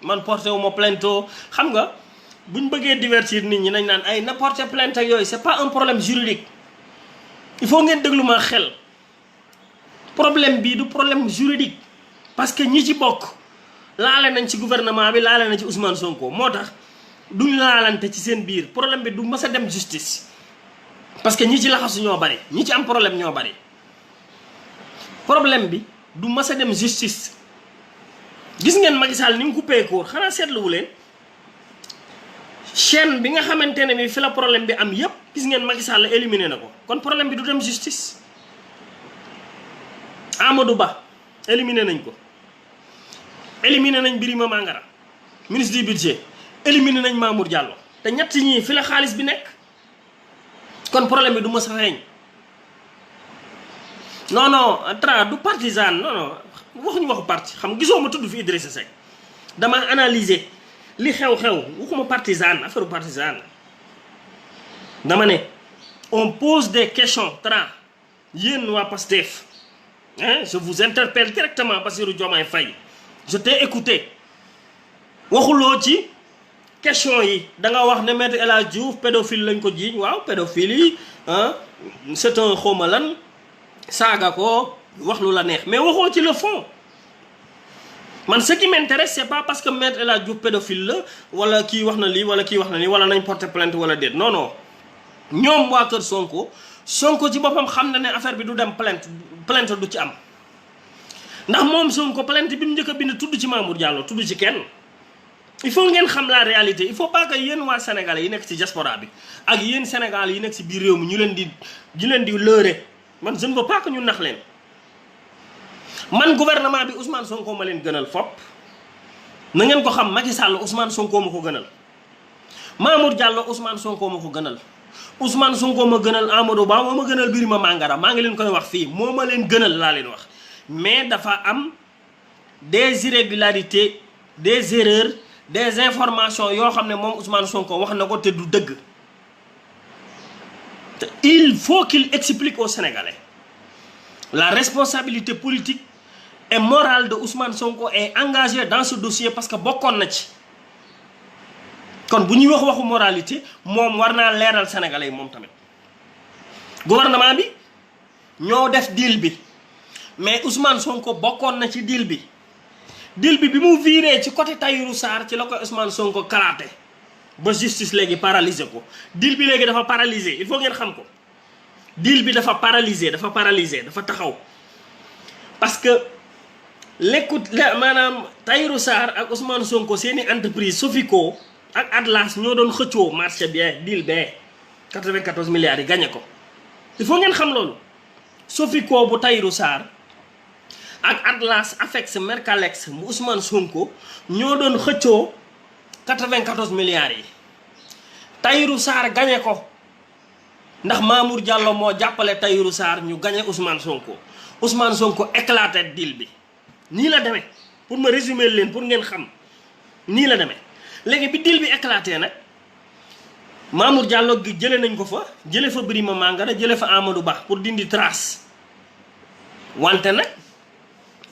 man porté wu ma plainte xam nga buñ bëggee divertir nit ñi nañ naan ay na porté plainte ak yooyu c'est pas un problème juridique il faut ngeen déglu ma xel problème bii du problème juridique parce que ñi ci bokk laale nañ ci gouvernement bi laale nañ ci Ousmane Sonko moo tax duñ laalante ci seen biir problème bi du mës a dem justice parce que ñi ci laxasu ñoo bari ñi ci am problème ñoo bari problème bi du mës a dem justice. gis ngeen Macky Sall ni mu coupé court xanaa seetluwu leen chaîne bi nga xamante ne bi fi la problème bi am yépp gis ngeen Macky Sall éliminé na ko kon problème bi du dem justice. Amadou Ba éliminé nañ ko. éliminé nañ Birima Mangara ministre du budget éliminé nañ Mamour Diallo te ñett ñii fi la xaalis bi nekk kon problème bi du mës a feeñ non du partisan non waxuñu waxu parti xam gisoo ma tudd fi Idrissa Seck dama analyser li xew-xew waxuma partisan affaire partisan dama ne on pose des questions yéen waa Pastef je vous interpelle directement Bassirou Diomaye Faye je t'ai écouté waxuloo ci question yi da nga wax ne Maître El Hadji Diouf pédophile lañ ko jiiñ waaw pédophile yi c'est un xawma lan saaga ko wax lu la neex mais waxoo ci le fond man ce qui m'intéresse c'est pas parce que Maître El Hadji Diouf pédophile la wala kii wax na lii wala kii wax na lii wala nañ porter plainte wala déet non ñoom waa kër Sonko ci boppam xam na ne affaire bi du dem plainte du ci am ndax moom Sonko plainte bi mu njëkk a bind tudd ci Mamour Diallo tudd ci kenn il faut ngeen xam la réalité il faut pas que yéen waa Sénégal yi nekk ci diaspora bi ak yéen Sénégal yi nekk ci biir réew mi ñu leen di lëre man je ne veux pas que ñu nax leen man gouvernement bi Ousmane Sonko ma leen gënal fopp na ngeen ko xam. Macky Sall Ousmane Sonko ma ko gënal Mamour Diallo Ousmane Sonko ma ko gënal Ousmane Sonko ma gënal Amadou Ba moo ma gënal Birima Mangara maa ngi leen koy wax fii moo ma leen gënal laa leen wax mais dafa am des irrégularités des erreurs des informations yoo xam ne moom Ousmane Sonko wax na ko te du dëgg te il faut qu'il explique aux Sénégalais la responsabilité politique et morale de Ousmane Sonko est engagée dans ce dossier parce que bokkoon na ci kon bu ñuy waxu moralité moom war naa leeral Sénégalais yi moom tamit gouvernement bi ñoo def deal bi mais Ousmane Sonko bokkoon na ci deal bi bi mu viré ci côté Tahirou Sarr ci la ko Ousmane Sonko kalaate ba justice léegi paralysé ko. deal bi léegi dafa paralysé, il faut ngeen xam ko. deal bi dafa paralysé dafa taxaw parce que maanaam Tahirou Sarr ak Ousmane Sonko seeni entreprise Sofico ak Atlas ñoo doon xëccoo marché bien deal bee 94 milliards yi gagné ko. il faut ngeen xam loolu. Sofico bu Tahirou Sarr ak Atlas Afex Mercalex bu Ousmane Sonko ñoo doon xëccoo 94 milliards yi. Tahirou Sarr gagné ko ndax Mamour Diallo moo jàppale Tahirou Sarr ñu gagné Ousmane Sonko éclaté deal bi. nii la demee pour ma résumer leen pour ngeen xam nii la demee léegi bi deal bi éclaté nag Mamour Diallo gi jëlee nañ ko fa jëlee fa Birima Mangara jëlee fa Amadou Ba pour dindi trace wante nag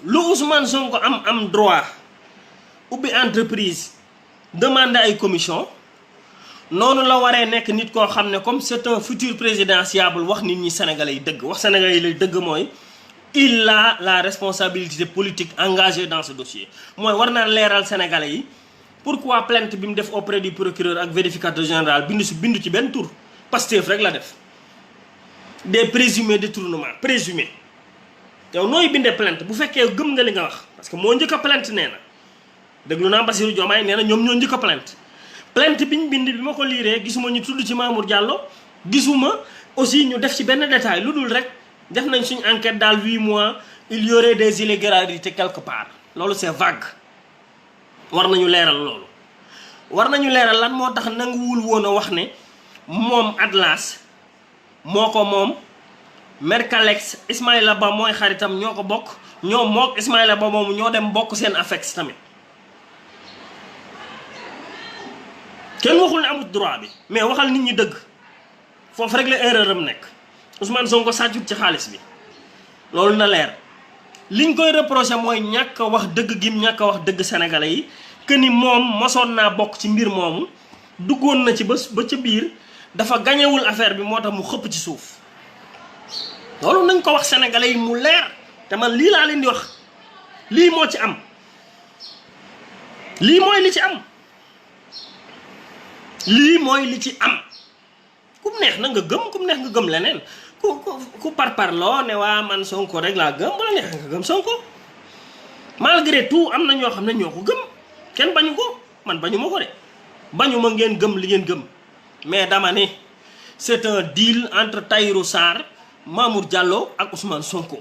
lu Ousmane Sonko am droit ubbi entreprise demander ay commission noonu la waree nekk nit koo xam ne comme c'est un futur présidentiable wax nit ñi sénégalais yi dëgg wax sénégalais yi lay dëgg mooy il a la responsabilité politique engagée dans ce dossier mooy war naa leeral sénégalais yi pourquoi plainte bi mu def auprès du procureur ak vérificateur général bindu ci benn tur Pastef rek la def des présumés détournements présumés yow nooy bindee plainte bu fekkee gëm nga li nga wax parce que moo njëkk a plainte nee na déglu naa Bassirou Diomaye nee na ñoom ñoo njëkk a plainte bi ñu bind bi ma ko liiree gisuma ñu tudd ci Mamour Diallo gisuma aussi ñu def ci benn détail lu dul rek def nañ suñu enquête dans 8 mois il y aurait des illégalités quelque part loolu c'est vague war nañu leeral loolu war nañu leeral lan moo tax nanguwul woon a wax ne moom Atlas moo ko moom Mercalex Ismaïla Ba mooy xaritam ñoo ko bokk ñoom mook Ismaïla Ba moomu ñoo dem bokk seen Afex tamit kenn waxul ne amut droit bi mais waxal nit ñi dëgg foofu rek la erreur am nekk Ousmane Sonko sàccut ci xaalis bi loolu na leer liñ koy reproché mooy ñàkk a wax dëgg gim ñàkk a wax dëgg sénégalais yi que ni moom mosoon naa bokk ci mbir moomu duggoon na ci ba ca biir dafa gañewul affaire bi moo tax mu xëpp ci suuf loolu nañ ko wax sénégalais yi mu leer te man lii laa leen di wax lii moo ci am lii mooy li ci am lii mooy li ci am kum neex na nga gëm kum neex nga gëm leneen ku parparloo ne waa man Sonko rek laa gëm bu la neex nga gëm Sonko malgré tout am na ñoo xam ne ñoo ko gëm kenn bañu ko man bañu ma ko de bañu ma ngeen gëm li ngeen gëm mais dama ne c'est un deal entre Tahirou Sarr Mamour Diallo ak Ousmane Sonko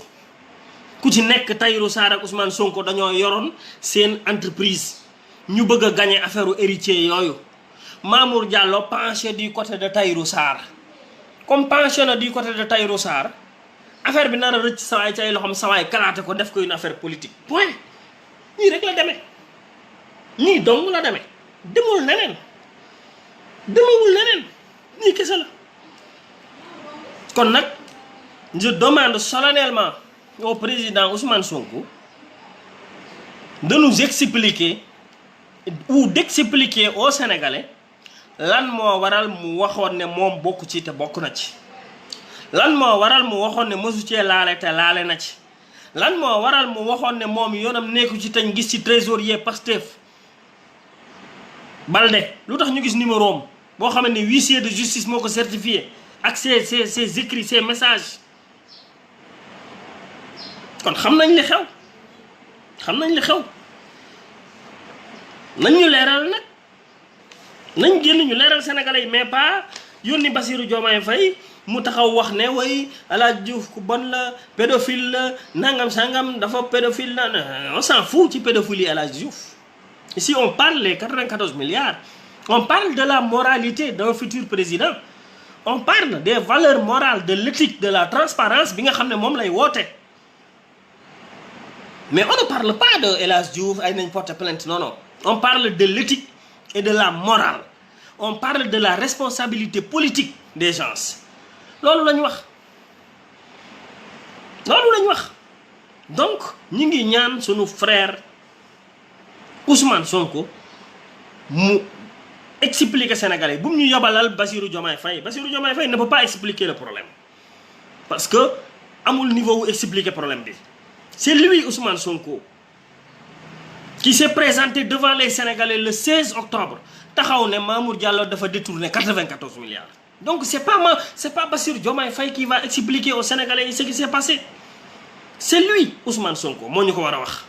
ku ci nekk Tahirou Sarr ak Ousmane Sonko dañoo yoroon seen entreprise ñu bëgg a gagner affaire u héritier yooyu Mamour Diallo penché du côté de Tahirou Sarr comme penché na du côté de Tahirou Sarr affaire bi nar a rëcc sawaay ci ay loxoom sawaay kalaate ko def ko une affaire politique point nii rek la demee nii dong la demee demul neneen nii kese la kon nag je demande solennellement au président Ousmane Sonko de nous expliquer ou d'expliquer aux Sénégalais lan moo waral mu waxoon ne moom bokk ci te bokk na ci lan moo waral mu waxoon ne mësu cee laale te laale na ci lan moo waral mu waxoon ne moom yoonam nekku ci tañ gis ci trésorier Pastef Balde lu tax ñu gis numéro am boo xam ne huissier de justice moo ko certifié ak ses écrits ses messages kon xam nañ li xew nañ ñu leeral nag nañ génn ñu leeral sénégalais yi mais pas yónni Bassirou Diomaye Faye mu taxaw wax ne way El Hadj Diouf ku bon la pédophile la nangam sangam dafa pédophile la on s'en fout ci pédophilie El Hadj Diouf ici on parle les 94 milliards on parle de la moralité d'un futur président on parle des valeurs morales de l'éthique de la transparence bi nga xam ne moom lay woote mais on ne parle pas de El Hadj Diouf ay nañ porter plainte non on parle de l'éthique et de la morale on parle de la responsabilité politique des gens loolu lañ wax donc ñi ngi ñaan sunu frère Ousmane Sonko mu expliquer Sénégalais bu mu ñu yobalal Bassirou Diomaye Faye ne peut pas expliquer le problème parce que amul niveau wu expliquer problème bi c'est lui Ousmane Sonko qui s'est présenté devant les Sénégalais le 16 octobre taxaw ne Mamour Diallo dafa détourné 94 milliards. Donc c'est pas Bassirou Diomaye Faye qui va expliquer aux Sénégalais ce qui s'est passé. C'est lui, Ousmane Sonko, moo ñu ko war a wax.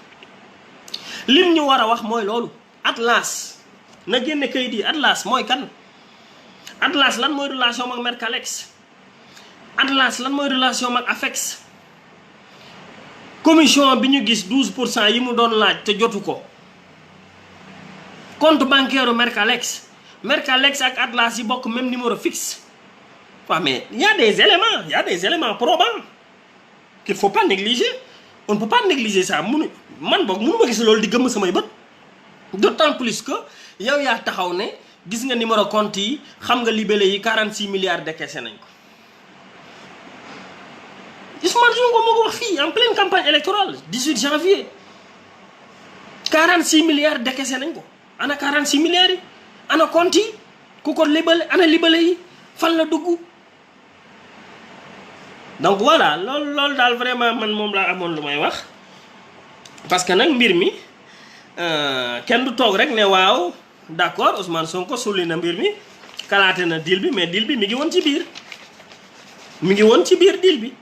Lim ñu war a wax mooy loolu. Atlas na génne kayit yi. Atlas mooy kan? Atlas lan mooy relation ak Mercalex? Atlas lan mooy relation ak Afex? Commission bi ñu gis 12% yi mu doon laaj te jotu ko. Compte bancaire Mercalex ak Atlas yi bokk même numéro fixe. waaw mais il y a des éléments probants qu'il faut pas négliger. On ne peut pas négliger ça. Man boog mënu ma gis loolu di gëmm samay bët. D'autant plus que yow yaa taxaw ne gis nga numéro compte yi xam nga libellé yi 46 milliards décaissé nañ ko. Ousmane Sonko moo ko wax fii en pleine campagne électorale 18 janvier 46 milliards décaissé nañ ko. Ana 46 milliards yi ana compte yi ku ko libellé ana libellé yi fan la dugg. Donc voilà loolu daal vraiment man moom laa amoon lu may wax parce que nag mbir mi kenn du toog rek ne waaw d'accord Ousmane Sonko sulli na mbir mi kalaate na deal bi mais deal bi mi ngi woon ci biir deal bi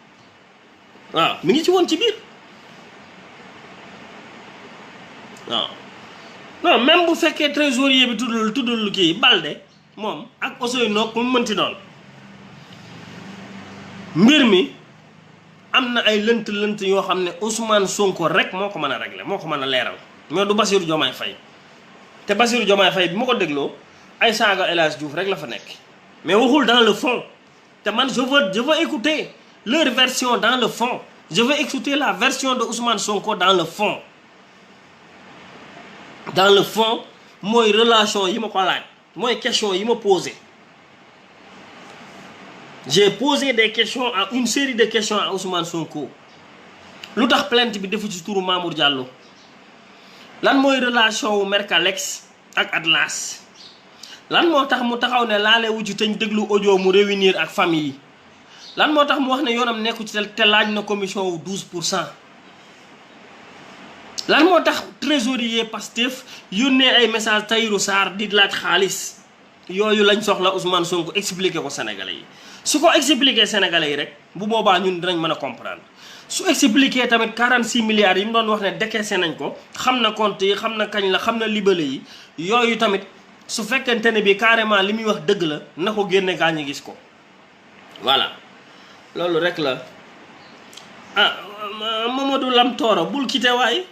waaw mi ngi ci woon ci biir waaw non même bu fekkee trésorier bi tuddul kii Balde moom ak Ousseynou ku mu mënti doon mbir mi am na ay lënt yoo xam ne Ousmane Sonko rek moo ko mën a régler moo ko mën a leeral mais du Bassirou Diomaye Faye te Bassirou Diomaye Faye bi ma ko dégloo ay saaga El Hadj Diouf rek la fa nekk mais waxul dans le fond te man je veux écouter leur version dans le fond je veux écouter la version de Ousmane Sonko dans le fond mooy relation yi ma ko laaj mooy question yi ma posé. J'ai posé des questions une série de questions à Ousmane Sonko lu tax plainte bi defu ci turu Mamour Diallo lan mooy relation wu Mercalex ak Atlas lan moo tax mu taxaw ne laale wu ci teñ déglu audio mu réunir ak famille yi lan moo tax mu wax ne yoonam nekku ci te laaj na commission wu 12%. lan moo tax trésorier Pastef yónnee ay message Tahirou Sarr di laaj xaalis yooyu lañ soxla Ousmane Sonko expliquer ko Sénégalais yi. su ko expliquer Sénégalais yi rek bu boobaa ñun dinañ mën a comprendre su expliquer tamit 46 milliards yi mu doon wax ne décaissé nañ ko xam na compte yi xam na kañ la xam na libellé yi yooyu tamit su fekkente ne bi carrément li muy wax dëgg la na ko génne gaa ñi gis ko voilà loolu rek la. ah Mamadou Lam Tooro bul quitté waaye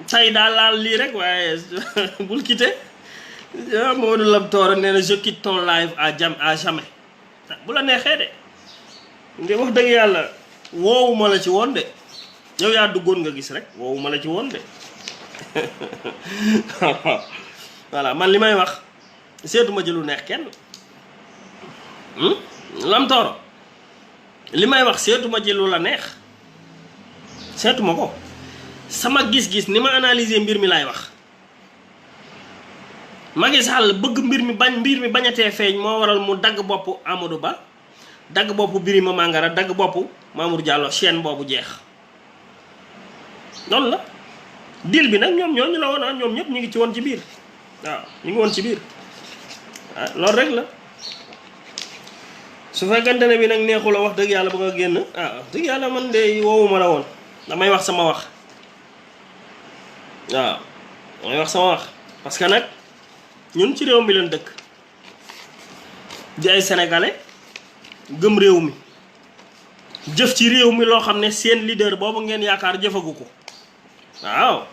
tay daal laal lii rek waaye bul quitté Mamadou Lam Tooro nee na je quitte ton live à jamais. bu la neexee de nde wax dëgg yàlla woowuma la ci woon de yow yaa duggoon nga gis rek woowuma la ci woon de voilà man li may wax seetuma ci lu neex kenn Lam Tooro li may wax seetuma ci lu la neex seetuma ko sama gis-gis ni ma analyser mbir mi laay wax. Macky Sall bëgg mbir mi bañatee feeñ moo waral mu dagg boppu Amadou Ba dagg boppu Birima Mangara dagg boppu Mamour Diallo chaîne boobu jeex loolu la deal bi nag ñoom ñooñu la woon ñoom ñëpp ñu ngi ci woon ci biir waaw ñu ngi woon ci biir ah loolu rek la su fekkante ne bi nag neexu la wax dëgg yàlla ba nga génn wax dëgg yàlla man de woowuma la woon damay wax sama wax waaw damay wax sama wax parce que nag ñun ci réew mi leen dëkk di ay sénégalais gëm réew mi jëf ci réew mi loo xam ne seen leader boobu ngeen yaakaar jëfagu ko waaw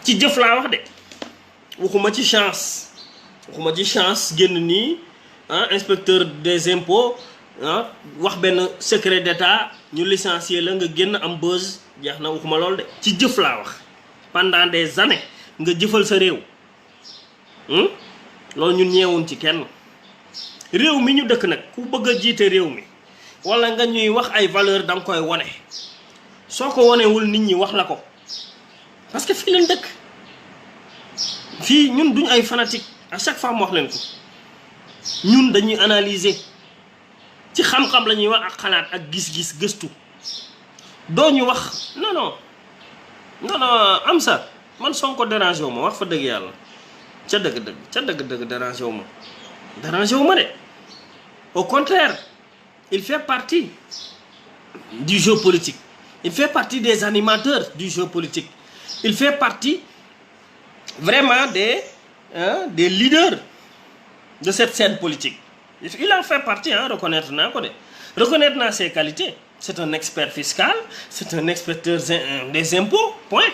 ci jëf laa wax de waxuma ci chance génn nii inspecteur des impôts wax benn secret d'état ñu licencier la nga génn am buzz jeex na waxuma loolu de ci jëf laa wax pendant des années nga jëfal sa réew loolu ñun ñeewuñ ci kenn réew mi ñu dëkk nag ku bëgg a jiite réew mi wala nga ñuy wax ay valeur da nga koy wone soo ko wonewul nit ñi wax la ko parce que fii leen dëkk fii ñun duñ ay fanatique à chaque fois mu wax leen ko ñun dañuy analyser ci xam-xam la ñuy wax ak xalaat ak gis-gis gëstu doo ñu wax non am sa man Sonko dérangé wu ma wax fa dëgg yàlla ca dëgg dérangé wu ma de au contraire il fait partie du jeu politique, il fait partie des animateurs du jeu politique, il fait partie vraiment des leaders de cette scène politique. Il en fait partie, reconnaître naa ko de reconnaître naa ses qualités. C'est un expert fiscal, c'est un inspecteur des impôts, point.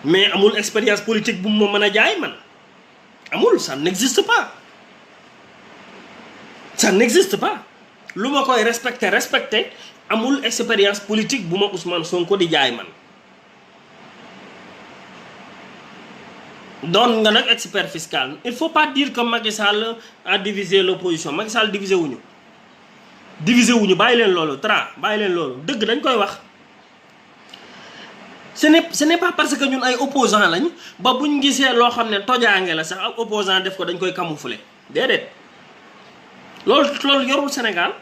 Mais amul expérience politique bu mu ma mën a jaay man amul, ça n'existe pas. Ça n'existe pas. lu ma koy respecté amul expérience politique bu ma Ousmane Sonko di jaay man. doon nga nag expert fiscal, il faut pas dire que Macky Sall a divisé l'opposition. Macky Sall divisé wuñu bàyyi leen loolu bàyyi leen loolu dëgg dañ koy wax. ce n'est pas parce que ñun ay opposant lañ ba buñ gisee loo xam ne tojaange la sax ak opposant def ko dañ koy camoufler déedéet. loolu yorul Sénégal.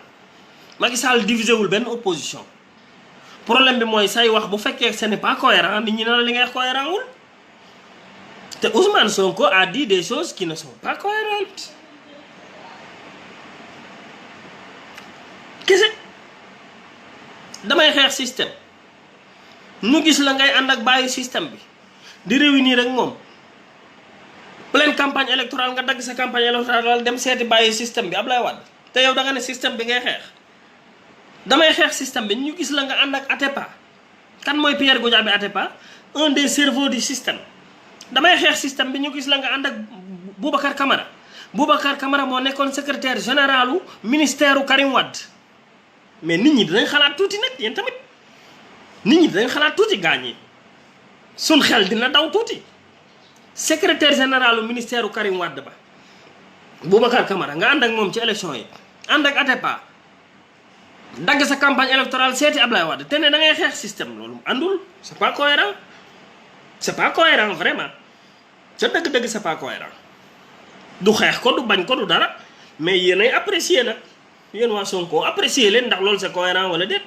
Macky Sall divisé wul benn opposition. problème bi mooy say wax bu fekkee ce n'est pas cohérent nit ñi ne la li ngay wax cohérent wul. te Ousmane Sonko a dit des choses qui ne sont pas cohérentes. kese damay xeex système ñu gis la ngay ànd ak bàyyi système bi di réunir ak moom pleine campagne électorale nga dagg sa campagne électorale dem seeti bàyyi système bi Ablaye Wade te yow da nga ne système bi ngay xeex. damay xeex système bi ñu gis la nga ànd ak Atepa. kan mooy Pierre Goudiaby Atepa? un des cerveaux du système. damay xeex système bi ñu gis la nga ànd ak Boubacar Camara. Boubacar Camara moo nekkoon secrétaire généralu ministère u Karim Wade. mais nit ñi dinañ xalaat tuuti nag yéen tamit nit ñi dinañ xalaat tuuti gaañ yi sun xel dina daw tuuti. secrétaire généralu ministère u Karim Wade ba Boubacar Camara nga ànd ak moom ci élection yi ànd ak Atepa. dagg sa campagne électorale seeti Ablaye Wade te ne da ngay xeex système loolu àndul. c'est pas cohérent vraiment ca dëgg-dëgg c'est pas cohérent du xeex ko du bañ ko du dara mais yéenay apprécier nag yéen waa Sonko apprécier leen ndax loolu c'est cohérent wala déet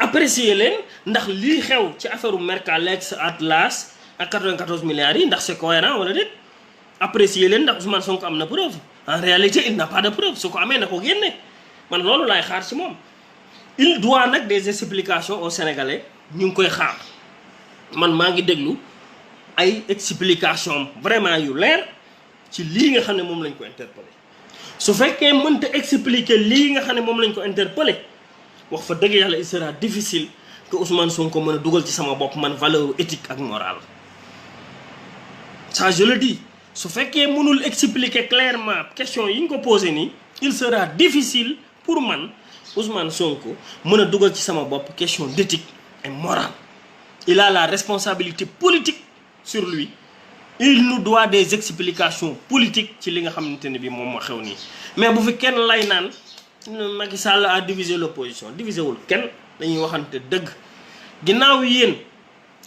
apprécier leen ndax lii xew ci affaire Mercalex Atlas ak 94 milliards yi ndax c'est cohérent wala déet apprécier leen ndax Ousmane Sonko am na preuve. En réalité il n'a pas de preuve su ko amee na ko génne man loolu laay xaar ci moom. il doit nag des explications aux Sénégalais ñu ngi koy xaar man maa ngi déglu ay explications vraiment yu leer ci lii nga xam ne moom lañ ko interpellé. su fekkee mënta expliquer lii nga xam ne moom lañ ko interpellé wax fa dëgg yàlla il sera difficile que Ousmane Sonko mën a dugal ci sama bopp man valeur éthique ak morale. ça je le dis. su fekkee mënul expliquer clairement question yi ñu ko posé nii il sera difficile pour man Ousmane Sonko mën a dugal ci sama bopp question d'éthique et morale. il a la responsabilité politique sur lui. il nous doit des explications politiques ci li nga xamante ne bi moom moo xew nii. mais bu fi kenn lay naan Macky Sall a divisé l'opposition divisé wul kenn dañuy waxante dëgg ginnaaw yéen.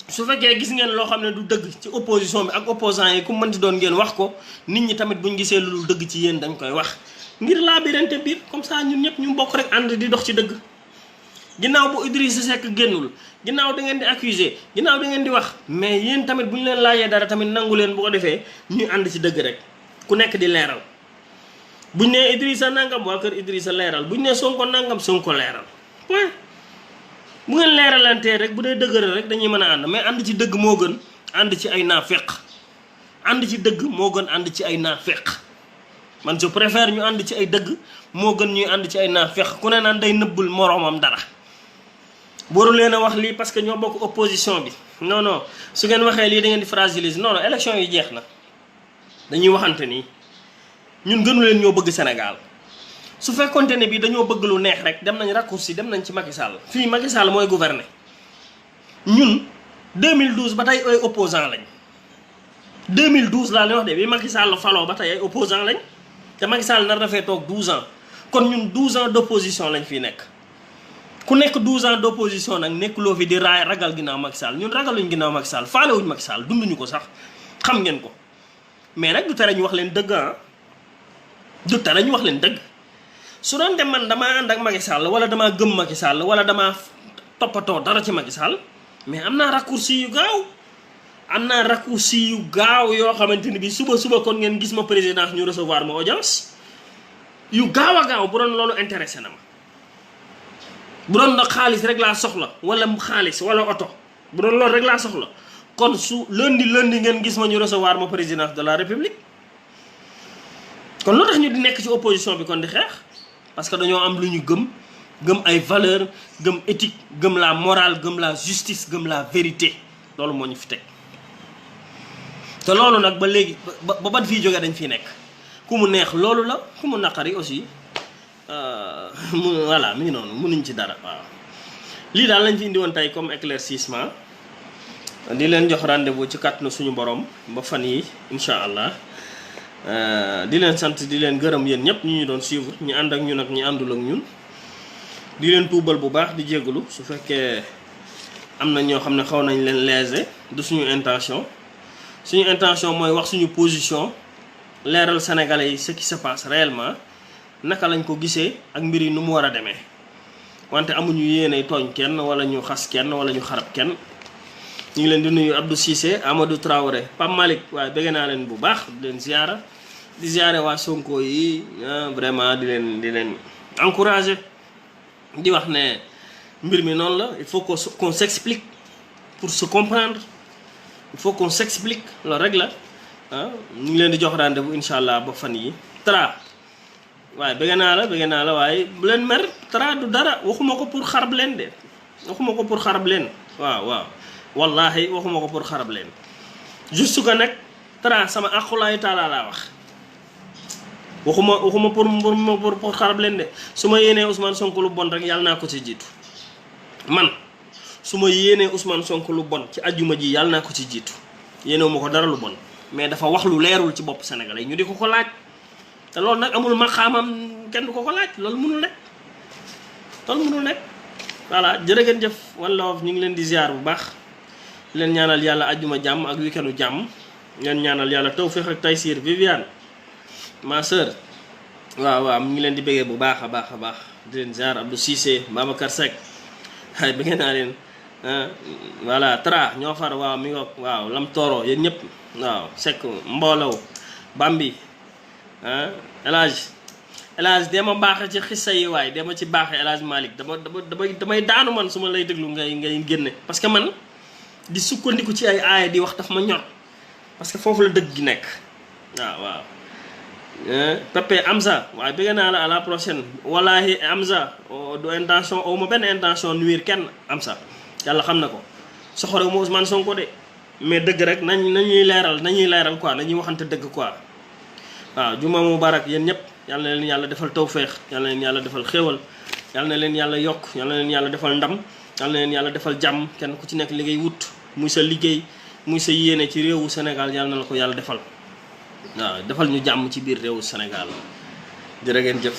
su fekkee gis ngeen loo xam ne du dëgg ci opposition bi ak opposants yi ku mënti doon ngeen wax ko nit ñi tamit buñ gisee lu dëgg ci yéen dañ koy wax ngir laa birante biir comme ça ñun ñëpp ñu bokk rek ànd di dox ci dëgg. ginnaaw bu Idrissa Seck génnul ginnaaw da ngeen di accuser ginnaaw da ngeen di wax mais yéen tamit bu ñu leen laajee dara tamit nangu leen bu ko defee ñuy ànd ci dëgg rek ku nekk di leeral. buñ nee Idrissa nangam waa kër Idrissa leeral buñ nee Sonko nangam Sonko leeral point. bu ngeen leeralantee rek bu dee dëgëral rek dañuy mën a ànd mais ànd ci dëgg moo gën ànd ci ay naafeq ànd ci dëgg moo gën ànd ci ay naafeq man je préfère ñu ànd ci ay dëgg moo gën ñuy ànd ci ay naafeq ku ne naan day nëbbul moroomam dara. boru leen a wax lii parce que ñoo bokk opposition bi non su ngeen waxee lii da ngeen di fragiliser non élection yi jeex na dañuy waxante nii ñun gënu leen ñoo bëgg Sénégal. su fekkonte ne bii dañoo bëgg lu neex rek dem nañ raccourci dem nañ ci Macky Sall fii Macky Sall mooy gouverner ñun 2012 ba tey ay opposant lañ 2012 laa leen wax de bi Macky Sall faloo ba tey ay opposant lañ te Macky Sall nar dafay toog 12 ans kon ñun 12 ans d'opposition lañ fii nekk. ku nekk 12 ans d'opposition nag nekkuloo fi di ragal ginnaaw Macky Sall ñun ragaluñ ginnaaw Macky Sall faalewuñ Macky Sall dunduñu ko sax xam ngeen ko mais nag du tere ñu wax leen dëgg du tere ñu wax leen dëgg. su doon dem man damaa ànd ak Macky Sall wala damaa gëm Macky Sall wala damaa toppatoo dara ci Macky Sall mais am naa raccourci yu gaaw yoo xamante ni bi suba kon ngeen gis ma présidence ñu recevoir ma audience yu gaaw a gaaw bu doon loolu intéressé na ma. bu doon nag xaalis rek laa soxla wala xaalis wala oto bu doon loolu rek laa soxla kon su lundi ngeen gis ma ñu recevoir ma présidence de la république. kon lu tax ñu di nekk ci opposition bi kon di xeex parce que dañoo am lu ñu gëm ay valeur gëm éthique gëm la morale gëm la justice gëm la vérité loolu moo ñu fi teg te loolu nag ba léegi ba ban fii jógee dañ fiy nekk ku mu neex loolu la ku mu naqari aussi voilà mi ngi noonu mënuñ ci dara waaw. lii daal lañ fi indi woon tey comme éclaircissement di leen jox rendez-vous ci kàttanu suñu borom ba fan yi incha allah. di leen sant di leen gërëm yéen ñëpp ñu doon suivre ñi ànd ak ñun ak ñi àndul ak ñun di leen tuubal bu baax di jégalu su fekkee am na ñoo xam ne xaw nañ leen léser du suñu intention mooy wax suñu position leeral sénégalais yi ce qui se passe réellement naka lañ ko gisee ak mbir yi nu mu war a demee wante amuñu yéene tooñ kenn wala ñu xas kenn wala ñu xarab kenn. ñu ngi leen di nuyu Abdou Cissé Amadou Traoré Pape Malick waaye bëgg naa leen bu baax di leen ziara waa Sonko yi vraiment di leen encourager di wax ne mbir mi noonu la il faut qu'on s'explique pour se comprendre il faut qu'on s'explique loolu rek la ñu ngi leen di jox rendez-vous incha allah ba fan yi Tra waaye bëgg naa la waaye bu leen mer Tra du dara waxuma ko pour xarab leen waaw wallahi waxuma ko pour xarab leen juste que nag Tra sama aqulaayu taala laa wax waxuma pour xarab leen de su ma yéenee Ousmane Sonko lu bon rek yàlla naa ko ci jiitu man su ma yéenee Ousmane Sonko lu bon ci ajjuma ji yàlla naa ko ci jiitu yéenewu ma ko dara lu bon mais dafa wax lu leerul ci bopp Sénégalais ñu di ko laaj te loolu nag amul maqaamam kenn du ko laaj loolu mënul nekk voilà jërë ngeen jëf One Love ñu ngi leen di ziar bu baax leen ñaanal yàlla ajjuma jàmm ak weekendu jàmm leen ñaanal yàlla tawfiq ak taysiir Viviane ma sœur waaw mu ngi leen di bëggee bu baax a baax di leen ziar Abdou Cissé Babacar Seck xay bëggee naa leen voilà Tra ñoo far waaw mi ngoog waaw lam tooro yéen ñëpp waaw Seck mboolow Bambi El Hadj dama baaxe ci xissa yi waaye dama ci baaxe El Hadj Malick damay daanu man su ma lay déglu ngay génne parce que man di sukkandiku ci ay aaya di wax daf ma ñor parce que foofu la dëgg gi nekk waaw Pepe Amza waaye bëgg naa la à la prochaine wallahi Amza du intention aw ma benn intention nuire kenn Amza yàlla xam na ko soxore ma Ousmane Sonko de mais dëgg rek nañuy leeral quoi nañuy waxante dëgg quoi waaw juma mubarak yéen ñëpp yàlla na leen yàlla defal tawféex yàlla na leen yàlla defal xéewal yàlla na leen yàlla yokk yàlla na leen yàlla defal ndam yàlla na leen yàlla defal jàmm kenn ku ci nekk li ngay wut muy sa liggéey muy sa yéene ci réewu Sénégal yàlla na la ko yàlla defal waaw defal ñu jàmm ci biir réewu Sénégal jërë ngeen jëf